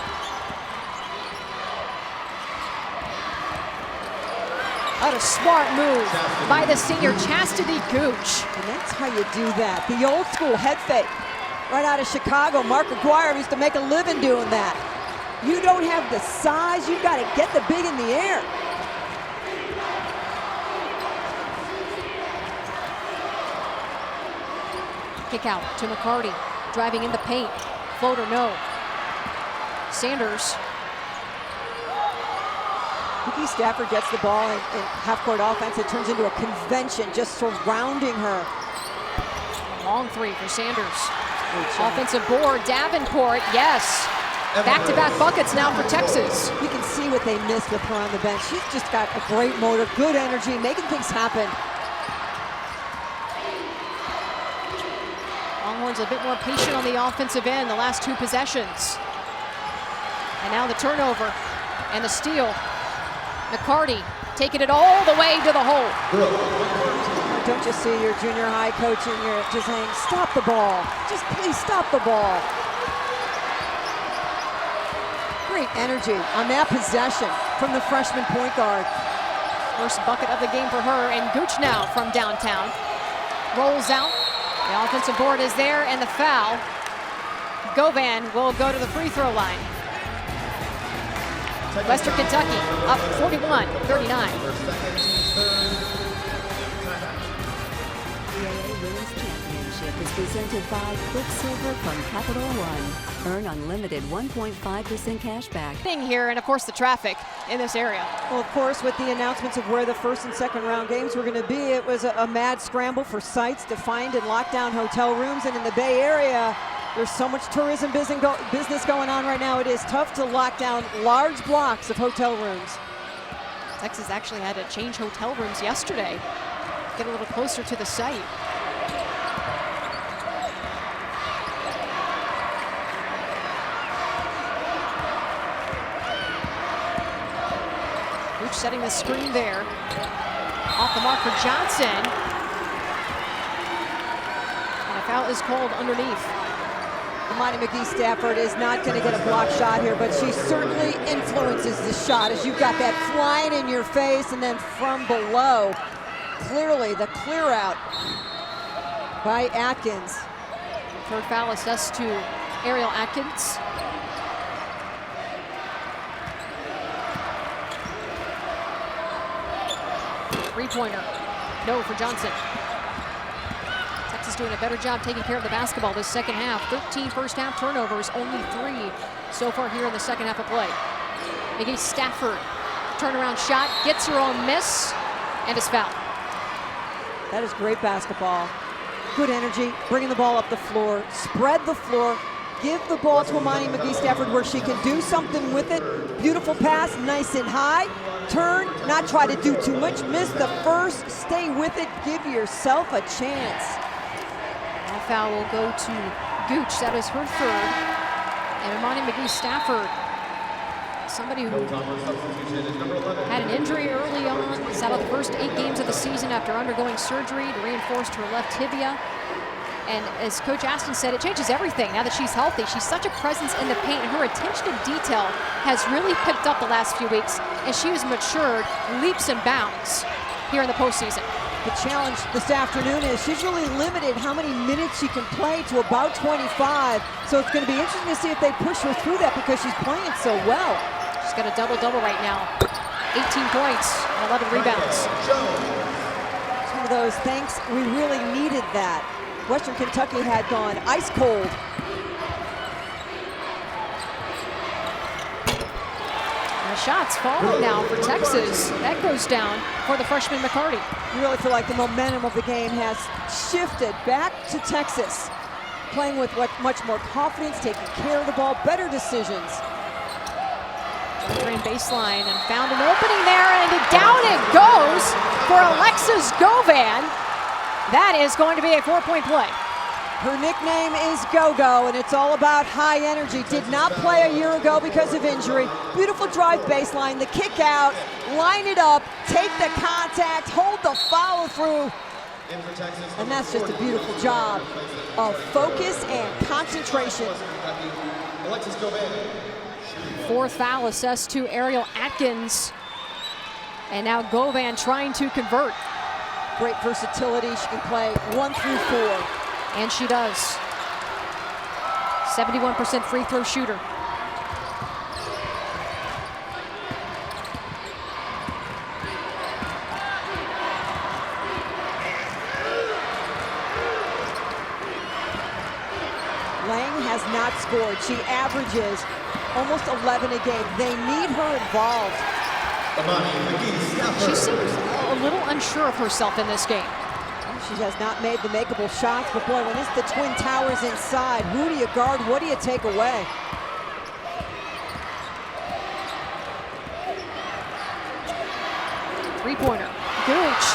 What a smart move by the senior Chastity Gooch. And that's how you do that. The old school head fake. Right out of Chicago, Mark McGuire used to make a living doing that. You don't have the size, you've got to get the big in the air. Kick out to McCarty, driving in the paint. Floater, no. Sanders. McGee Stafford gets the ball in half-court offense. It turns into a convention just surrounding her. Long three for Sanders. Offensive board, Davenport, yes. Back-to-back buckets now for Texas. You can see what they missed with her on the bench. She's just got a great motor, good energy, making things happen. Longhorns a bit more patient on the offensive end the last two possessions. And now the turnover and the steal. McCarty taking it all the way to the hole. Don't you see your junior high coach and you're just saying, stop the ball. Just please stop the ball. Great energy on that possession from the freshman point guard. First bucket of the game for her, and Gooch now from downtown. Rolls out. The offensive board is there, and the foul. Govan will go to the free throw line. Western Kentucky up 41-39. sponsorship is presented by Quicksilver from Capital One. Earn unlimited 1.5% cash back. Thing here, and of course the traffic in this area. Well, of course, with the announcements of where the first and second round games were going to be, it was a mad scramble for sites to find and lock down hotel rooms. And in the Bay Area, there's so much tourism business going on right now. It is tough to lock down large blocks of hotel rooms. Texas actually had to change hotel rooms yesterday, get a little closer to the site. Gooch setting the screen there. Off the mark for Johnson. And a foul is called underneath. Imani McGee-Stafford is not going to get a block shot here, but she certainly influences the shot as you've got that flying in your face, and then from below, clearly the clear out by Atkins. Third foul assessed to Ariel Atkins. Three-pointer, no for Johnson. Texas doing a better job taking care of the basketball this second half. 13 first half turnovers, only 3 so far here in the second half of play. McGee-Stafford, turnaround shot, gets her own miss, and is fouled. That is great basketball. Good energy, bringing the ball up the floor, spread the floor, give the ball to Imani McGee-Stafford where she can do something with it. Beautiful pass, nice and high. Turn, not try to do too much, miss the first, stay with it, give yourself a chance. That foul will go to Gooch, that is her third. And Imani McGee-Stafford, somebody who had an injury early on, sat out the first 8 games of the season after undergoing surgery to reinforce her left tibia. And as Coach Aston said, it changes everything now that she's healthy. She's such a presence in the paint, and her attention to detail has really picked up the last few weeks, and she has matured leaps and bounds here in the postseason. The challenge this afternoon is she's really limited how many minutes she can play to about 25. So it's going to be interesting to see if they push her through that because she's playing so well. She's got a double-double right now. 18 points and 11 rebounds. It's one of those, thanks, we really needed that. Western Kentucky had gone ice cold. The shots falling now for Texas. That goes down for the freshman McCarty. You really feel like the momentum of the game has shifted back to Texas. Playing with much more confidence, taking care of the ball, better decisions. Green baseline and found an opening there, and down it goes for Alexis Govan. That is going to be a 4-point play. Her nickname is Go-Go, and it's all about high energy. Did not play a year ago because of injury. Beautiful drive baseline, the kick out, line it up, take the contact, hold the follow through. And that's just a beautiful job of focus and concentration. Fourth foul assessed to Ariel Atkins. And now Govan trying to convert. Great versatility, she can play 1 through 4. And she does. 71% free throw shooter. Lang has not scored. She averages almost 11 a game. They need her involved. She seems a little unsure of herself in this game. She has not made the makeable shots, but boy, when it's the Twin Towers inside, who do you guard, what do you take away? Three-pointer, Gooch.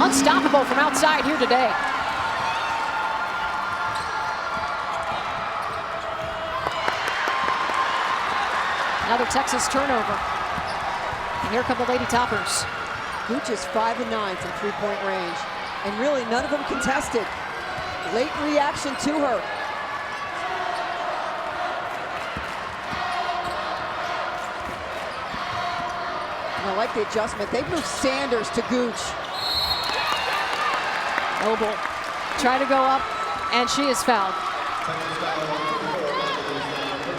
Unstoppable from outside here today. Another Texas turnover. And here come the Lady Toppers. Gooch is 5 of 9 from three-point range, and really none of them contested. Late reaction to her. And I like the adjustment. They've moved Sanders to Gooch. Noble try to go up, and she is fouled.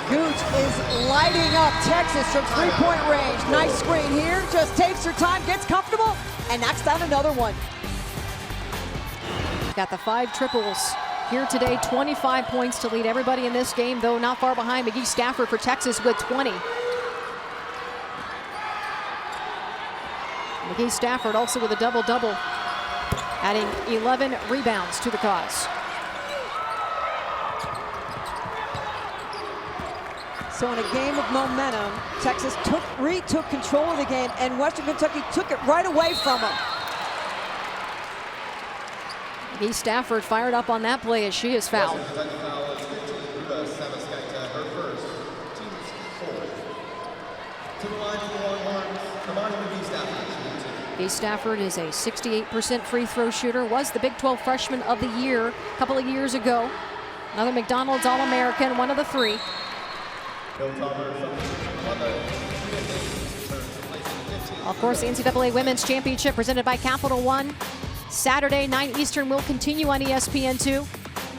Gooch is lighting up Texas from three-point range. Nice screen here, just takes her time, gets comfortable, and knocks down another one. Got the 5 triples here today, 25 points to lead everybody in this game, though not far behind McGee Stafford for Texas with 20. McGee Stafford also with a double-double, adding 11 rebounds to the cause. So in a game of momentum, Texas retook control of the game, and Western Kentucky took it right away from them. McGee Stafford fired up on that play as she is fouled. McGee Stafford is a 68% free throw shooter, was the Big 12 Freshman of the Year a couple of years ago. Another McDonald's All-American, one of the 3. Of course, the NCAA Women's Championship presented by Capital One. Saturday, 9 Eastern will continue on ESPN2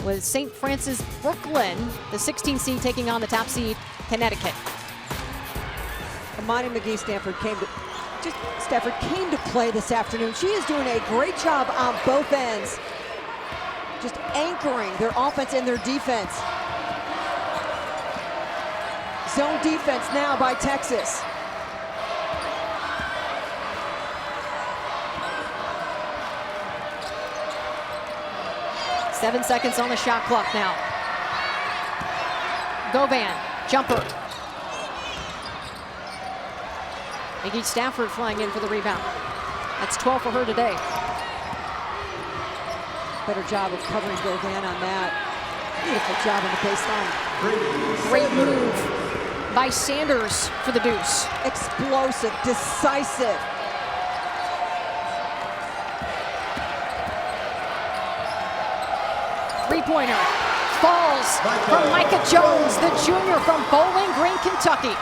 with St. Francis Brooklyn, the 16th seed, taking on the top seed, Connecticut. Amani McGee Stafford came to play this afternoon. She is doing a great job on both ends, just anchoring their offense and their defense. Zone defense now by Texas. Seven seconds on the shot clock now. Govan, jumper. McGee Stafford flying in for the rebound. That's 12 for her today. Better job of covering Govan on that. Beautiful job on the baseline. Great move by Sanders for the deuce. Explosive, decisive. Three-pointer falls from Micah Jones, the junior from Bowling Green, Kentucky.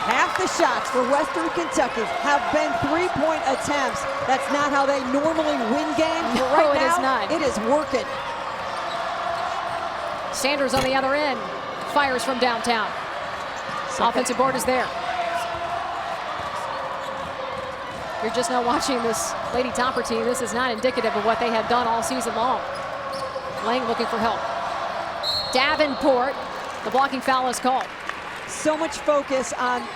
Half the shots for Western Kentucky have been three-point attempts. That's not how they normally win games, but right it now, is not. It is working. Sanders on the other end, fires from downtown. Offensive board is there. You're just now watching this Lady Topper team. This is not indicative of what they have done all season long. Lang looking for help. Davenport, the blocking foul is called. So much focus on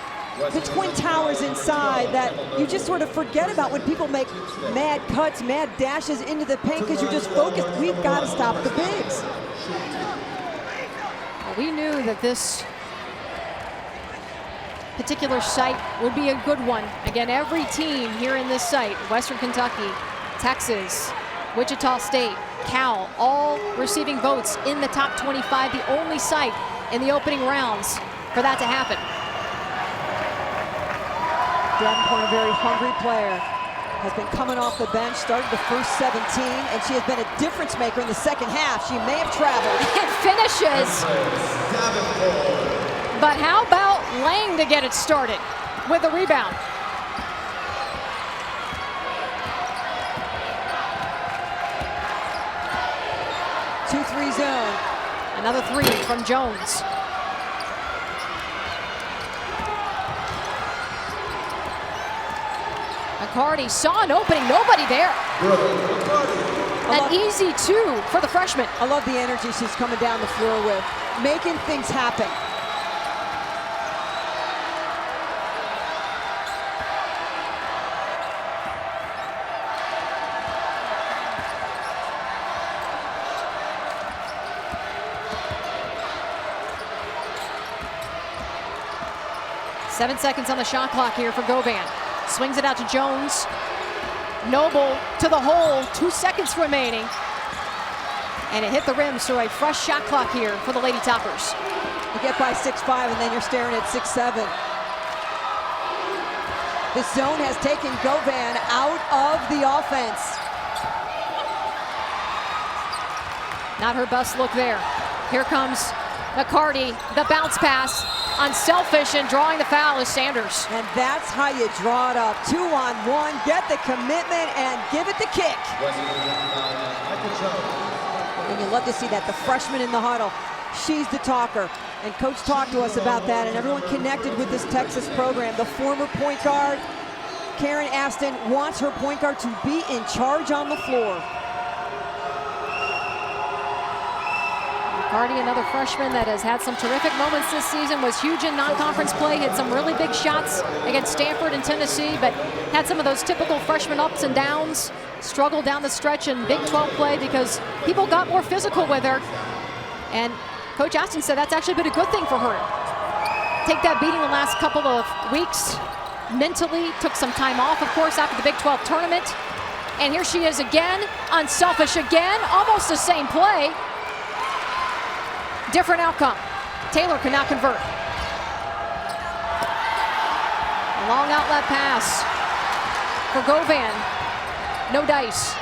the Twin Towers inside that you just sort of forget about when people make mad cuts, mad dashes into the paint because you're just focused. We've got to stop the bigs. Well, we knew that this particular site would be a good one. Again, every team here in this site, Western Kentucky, Texas, Wichita State, Cal, all receiving votes in the top 25, the only site in the opening rounds for that to happen. Davenport, a very hungry player, has been coming off the bench, started the first 17, and she has been a difference maker in the second half. She may have traveled. It finishes. But how about Lang to get it started with a rebound? Two-three zone. Another 3 from Jones. McCarty saw an opening, nobody there. An easy 2 for the freshman. I love the energy she's coming down the floor with, making things happen. Seven seconds on the shot clock here for Govan. Swings it out to Jones. Noble to the hole, 2 seconds remaining. And it hit the rim, so a fresh shot clock here for the Lady Toppers. You get by 6'5", and then you're staring at 6'7". The zone has taken Govan out of the offense. Not her best look there. Here comes McCarty, the bounce pass. Unselfish and drawing the foul is Sanders. And that's how you draw it up. 2-on-1, get the commitment and give it the kick. And you love to see that, the freshman in the huddle. She's the talker. And Coach talked to us about that, and everyone connected with this Texas program. The former point guard, Karen Aston, wants her point guard to be in charge on the floor. McCarty, another freshman that has had some terrific moments this season, was huge in non-conference play, hit some really big shots against Stanford and Tennessee, but had some of those typical freshman ups and downs, struggled down the stretch in Big 12 play because people got more physical with her. And Coach Aston said that's actually been a good thing for her. Take that beating the last couple of weeks, mentally, took some time off, of course, after the Big 12 tournament. And here she is again, unselfish again, almost the same play. Different outcome. Taylor could not convert. A long outlet pass for Govan. No dice.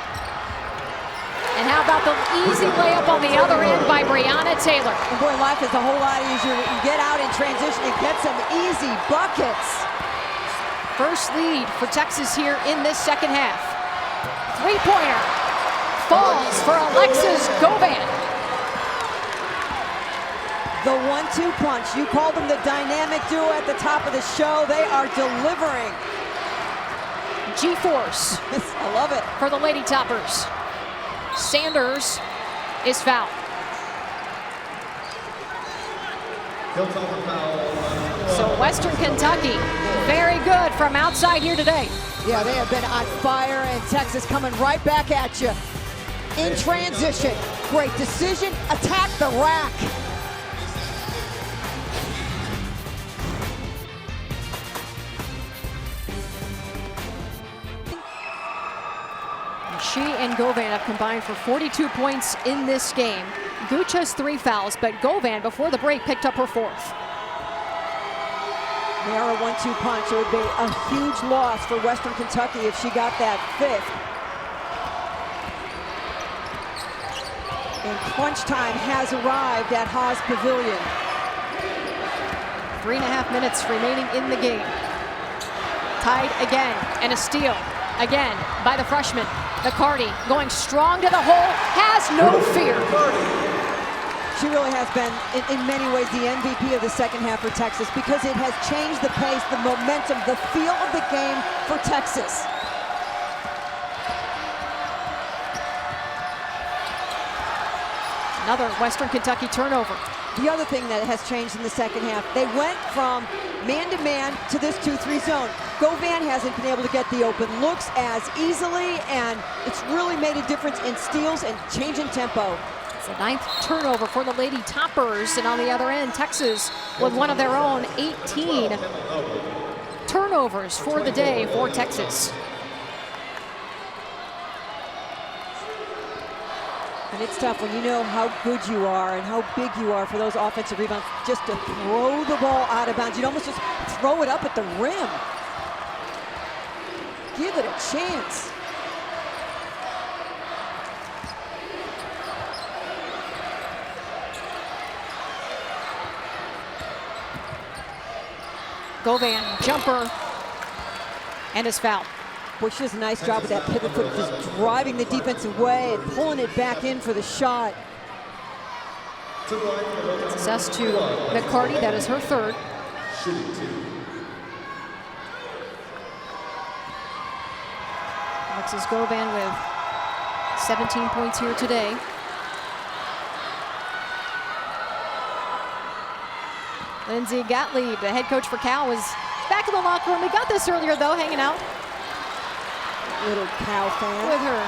And how about the easy layup on the other end by Breonna Taylor? And boy, life is a whole lot easier when you get out in transition and get some easy buckets. First lead for Texas here in this second half. Three-pointer falls for Alexis Govan. The 1-2 punch. You called them the dynamic duo at the top of the show. They are delivering. G-force. I love it. For the Lady Toppers. Sanders is fouled. So Western Kentucky, very good from outside here today. Yeah, they have been on fire, and Texas coming right back at you. In transition, great decision, attack the rack. She and Govan have combined for 42 points in this game. Gooch has 3 fouls, but Govan, before the break, picked up her 4th. They are a 1-2 punch. It would be a huge loss for Western Kentucky if she got that 5th. And crunch time has arrived at Haas Pavilion. 3.5 minutes remaining in the game. Tied again, and a steal again by the freshman. McCarty going strong to the hole, has no fear. She really has been, in many ways, the MVP of the second half for Texas because it has changed the pace, the momentum, the feel of the game for Texas. Another Western Kentucky turnover. The other thing that has changed in the second half, they went from man-to-man to this 2-3 zone. Govan hasn't been able to get the open looks as easily, and it's really made a difference in steals and change in tempo. It's the 9th turnover for the Lady Toppers, and on the other end, Texas with one of their own 18 turnovers for the day for Texas. And it's tough when you know how good you are and how big you are for those offensive rebounds, just to throw the ball out of bounds. You'd almost just throw it up at the rim. Give it a chance. Govan, jumper, and is fouled. Boy, she does a nice job with that pivot foot, just driving the defensive way and pulling it back in for the shot. Success to McCarty, that is her 3rd. Alexis Govan with 17 points here today. Lindsay Gottlieb, the head coach for Cal, was back in the locker room. We got this earlier, though, hanging out. Little Cal fan. With her.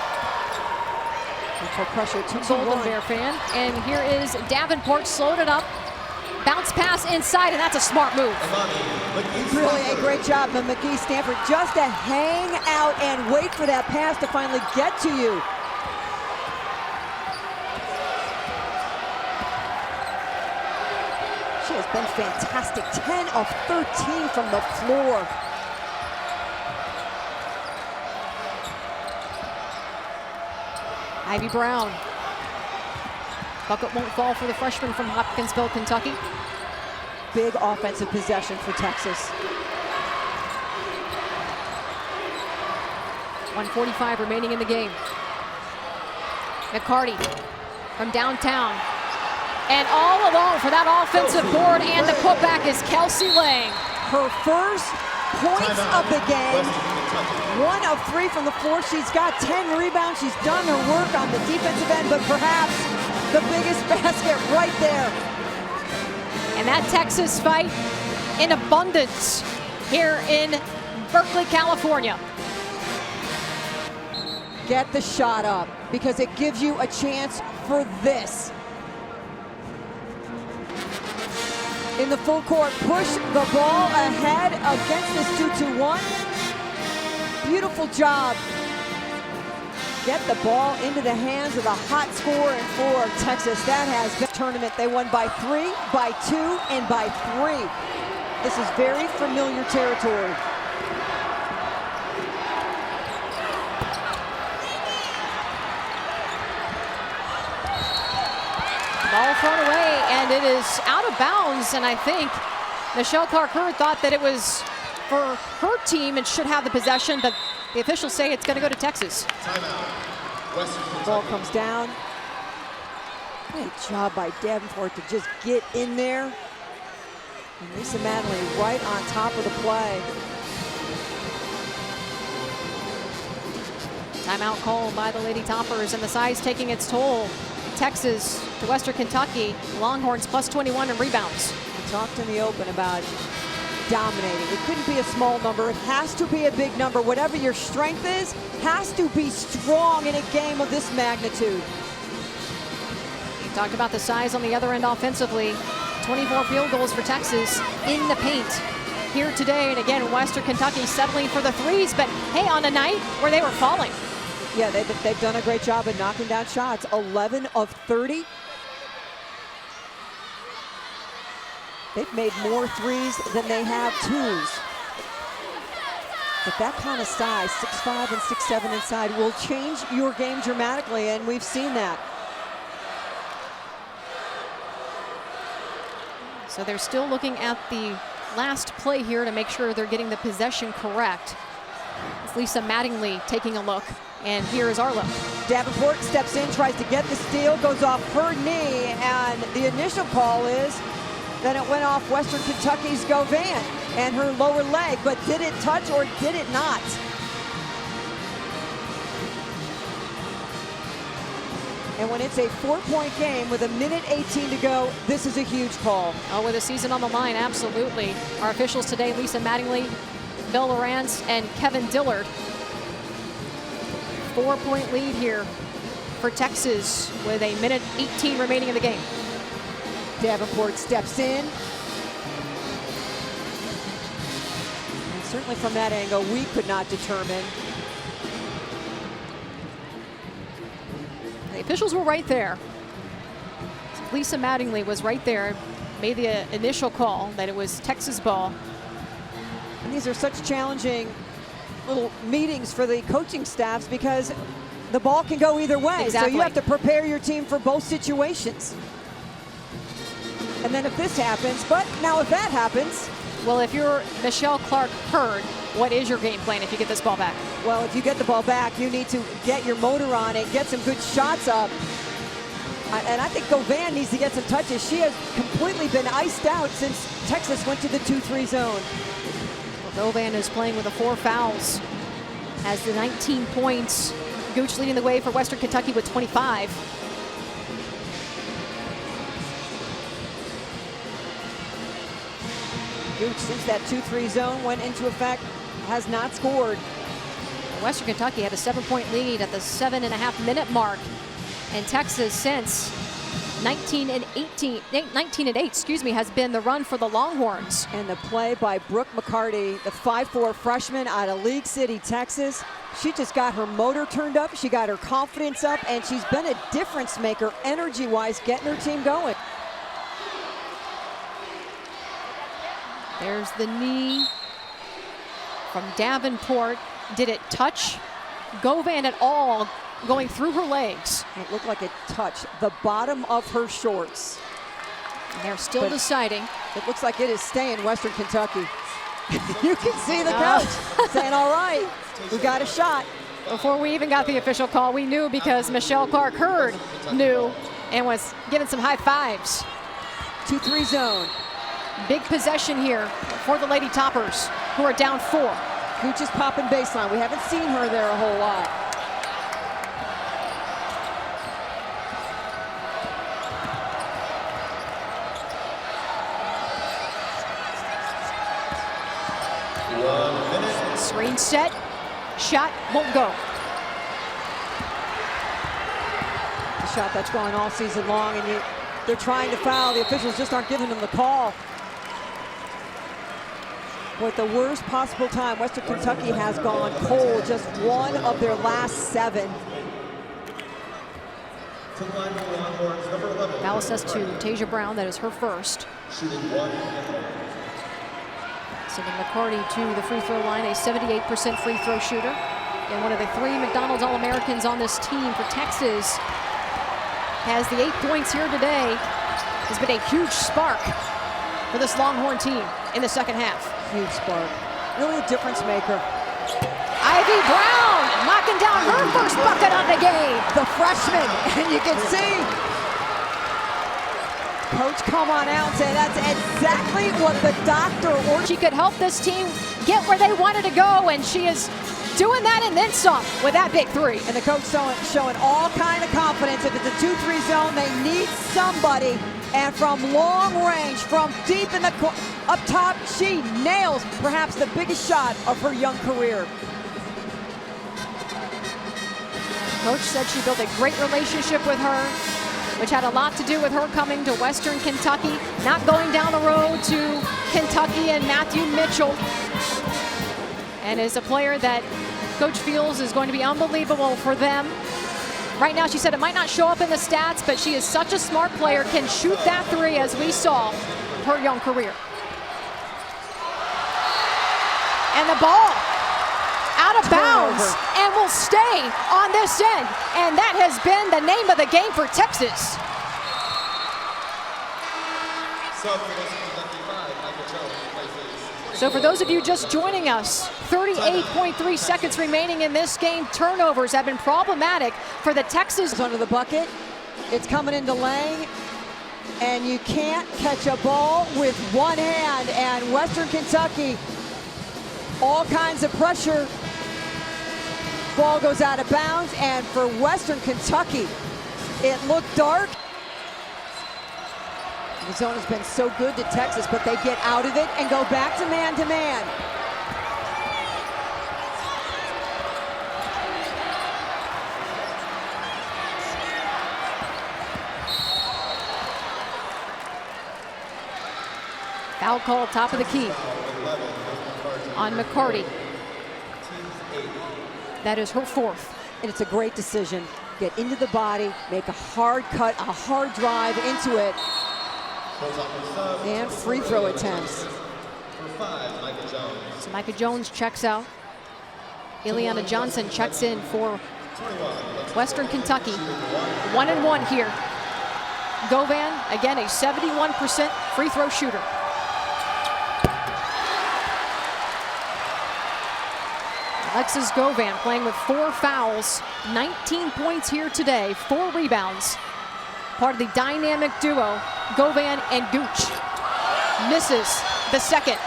For pressure, 2-2-1. Golden Bear fan. And here is Davenport, slowed it up. Bounce pass inside, and that's a smart move. Really a great job by McGee Stanford, just to hang out and wait for that pass to finally get to you. She has been fantastic, 10 of 13 from the floor. Ivy Brown. Bucket won't fall for the freshman from Hopkinsville, Kentucky. Big offensive possession for Texas. 1:45 remaining in the game. McCarty from downtown. And all alone for that offensive board and the putback is Kelsey Lang. Her first points of the game. 1 of 3 from the floor. She's got 10 rebounds. She's done her work on the defensive end, but perhaps the biggest basket right there. And that Texas fight in abundance here in Berkeley, California. Get the shot up because it gives you a chance for this. In the full court, push the ball ahead against this 2-2-1. Beautiful job. Get the ball into the hands of the hot scorer for Texas. That has been a tournament. They won by 3, by 2, and by 3. This is very familiar territory. Ball thrown away, and it is out of bounds, and I think Michelle Clark-Hurd thought that it was for her team and should have the possession, but the officials say it's going to go to Texas. Timeout. Western Kentucky. Ball comes down. Great job by Davenport to just get in there. And Lisa Mattingly right on top of the play. Timeout called by the Lady Toppers, and the size taking its toll. Texas to Western Kentucky. Longhorns plus 21 in rebounds. We talked in the open about dominating. It couldn't be a small number. It has to be a big number. Whatever your strength is, has to be strong in a game of this magnitude. We talked about the size on the other end offensively. 24 field goals for Texas in the paint here today. And again, Western Kentucky settling for the threes, but hey, on a night where they were falling. Yeah, they've done a great job of knocking down shots. 11 of 30. They've made more threes than they have twos. But that kind of size, 6'5" and 6'7" inside, will change your game dramatically, and we've seen that. So they're still looking at the last play here to make sure they're getting the possession correct. It's Lisa Mattingly taking a look. And here is our look. Davenport steps in, tries to get the steal, goes off her knee, and the initial call is that it went off Western Kentucky's Govan and her lower leg, but did it touch or did it not? And when it's a 4-point game with 1:18 to go, this is a huge call. Oh, with a season on the line, absolutely. Our officials today, Lisa Mattingly, Bill Lawrence, and Kevin Dillard. 4-point lead here for Texas with 1:18 remaining in the game. Davenport steps in. And certainly from that angle, we could not determine. The officials were right there. Lisa Mattingly was right there, made the initial call that it was Texas ball. And these are such challenging little meetings for the coaching staffs because the ball can go either way. Exactly. So you have to prepare your team for both situations. And then if this happens, but now if that happens. Well, if you're Michelle Clark-Hurd, what is your game plan if you get this ball back? Well, if you get the ball back, you need to get your motor on it, get some good shots up. And I think Govan needs to get some touches. She has completely been iced out since Texas went to the 2-3 zone. Govan is playing with the 4 fouls. Has the 19 points. Gooch leading the way for Western Kentucky with 25. Gooch, since that 2-3 zone went into effect, has not scored. Western Kentucky had a 7-point lead at the 7.5-minute mark. And Texas since 19 and 8, excuse me, has been the run for the Longhorns. And the play by Brooke McCarty, the 5'4" freshman out of League City, Texas. She just got her motor turned up, she got her confidence up, and she's been a difference maker energy-wise, getting her team going. There's the knee from Davenport. Did it touch Govan at all going through her legs? It looked like it touched the bottom of her shorts. And they're still deciding. It looks like it is staying Western Kentucky. You can see the coach saying, all right, we got a shot. Before we even got the official call, we knew because Michelle Clark-Hurd knew and was giving some high fives. 2-3 zone. Big possession here for the Lady Toppers, who are down 4. Gooch is popping baseline. We haven't seen her there a whole lot. 1 minute. Screen set, shot won't go. The shot that's gone all season long, and they're trying to foul. The officials just aren't giving them the call. But the worst possible time, Western Kentucky has gone cold, just one of their last 7. To the line for the Longhorns, number 11. Foul assessed to Tasia Brown, that is her first. Shooting 1 and 1. Sending McCarty to the free throw line, a 78% free throw shooter. And one of the 3 McDonald's All-Americans on this team for Texas has the 8 points here today. Has been a huge spark for this Longhorn team in the second half. Huge spark. Really a difference maker. Ivy Brown knocking down her first bucket of the game. The freshman, and you can see Coach come on out and say that's exactly what the doctor ordered. She could help this team get where they wanted to go, and she is doing that and then some with that big 3. And the coach showing all kind of confidence. If it's a 2-3 zone, they need somebody. And from long range, from deep in the up top, she nails perhaps the biggest shot of her young career. Coach said she built a great relationship with her, which had a lot to do with her coming to Western Kentucky, not going down the road to Kentucky and Matthew Mitchell. And is a player that Coach feels is going to be unbelievable for them. Right now, she said it might not show up in the stats, but she is such a smart player, can shoot that 3 as we saw her young career. And the ball out of bounds and will stay on this end. And that has been the name of the game for Texas. So for those of you just joining us, 38.3 seconds remaining in this game. Turnovers have been problematic for the Texas. Under the bucket, it's coming into Lang, and you can't catch a ball with one hand. And Western Kentucky, all kinds of pressure. Ball goes out of bounds, and for Western Kentucky, it looked dark. The zone has been so good to Texas, but they get out of it and go back to man-to-man. Foul call, top of the key on McCarty. That is her 4th. And it's a great decision. Get into the body, make a hard cut, a hard drive into it. And free throw attempts. So Micah Jones checks out. Ileana Johnson checks in for Western Kentucky. 1-1 here. Govan, again, a 71% free throw shooter. Alexis Govan playing with 4 fouls, 19 points here today, 4 rebounds. Part of the dynamic duo, Govan and Gooch. Misses the second.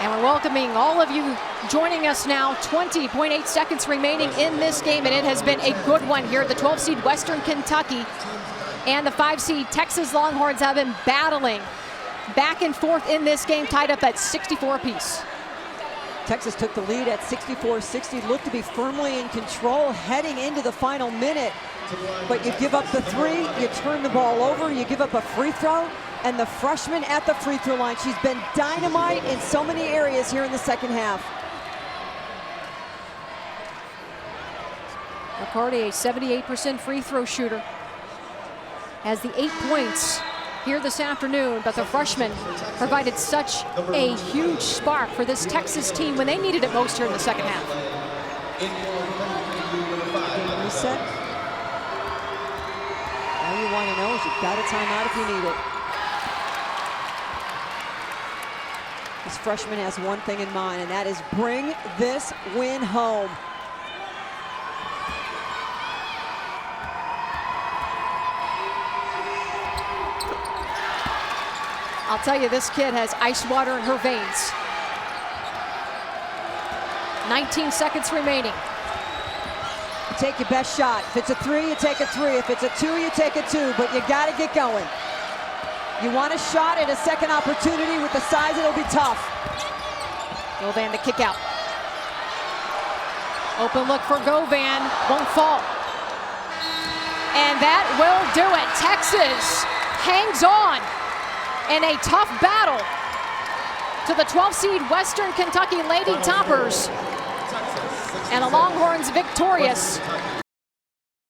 And we're welcoming all of you joining us now. 20.8 seconds remaining in this game, and it has been a good one here. The 12 seed Western Kentucky and the 5 seed Texas Longhorns have been battling back and forth in this game, tied up at 64 apiece. Texas took the lead at 64-60, looked to be firmly in control heading into the final minute. But you give up the 3, you turn the ball over, you give up a free throw, and the freshman at the free throw line. She's been dynamite in so many areas here in the second half. McCarty, a 78% free throw shooter, has the 8 points here this afternoon, but the freshman provided such a huge spark for this Texas team when they needed it most here in the second half. Reset. All you want to know is you've got a timeout if you need it. This freshman has one thing in mind, and that is bring this win home. I'll tell you, this kid has ice water in her veins. 19 seconds remaining. Take your best shot. If it's a 3, you take a 3. If it's a 2, you take a 2, but you got to get going. You want a shot at a second opportunity. With the size, it'll be tough. Govan the kick out. Open look for Govan, won't fall. And that will do it. Texas hangs on in a tough battle to the 12th seed Western Kentucky Lady Toppers. And the Longhorns victorious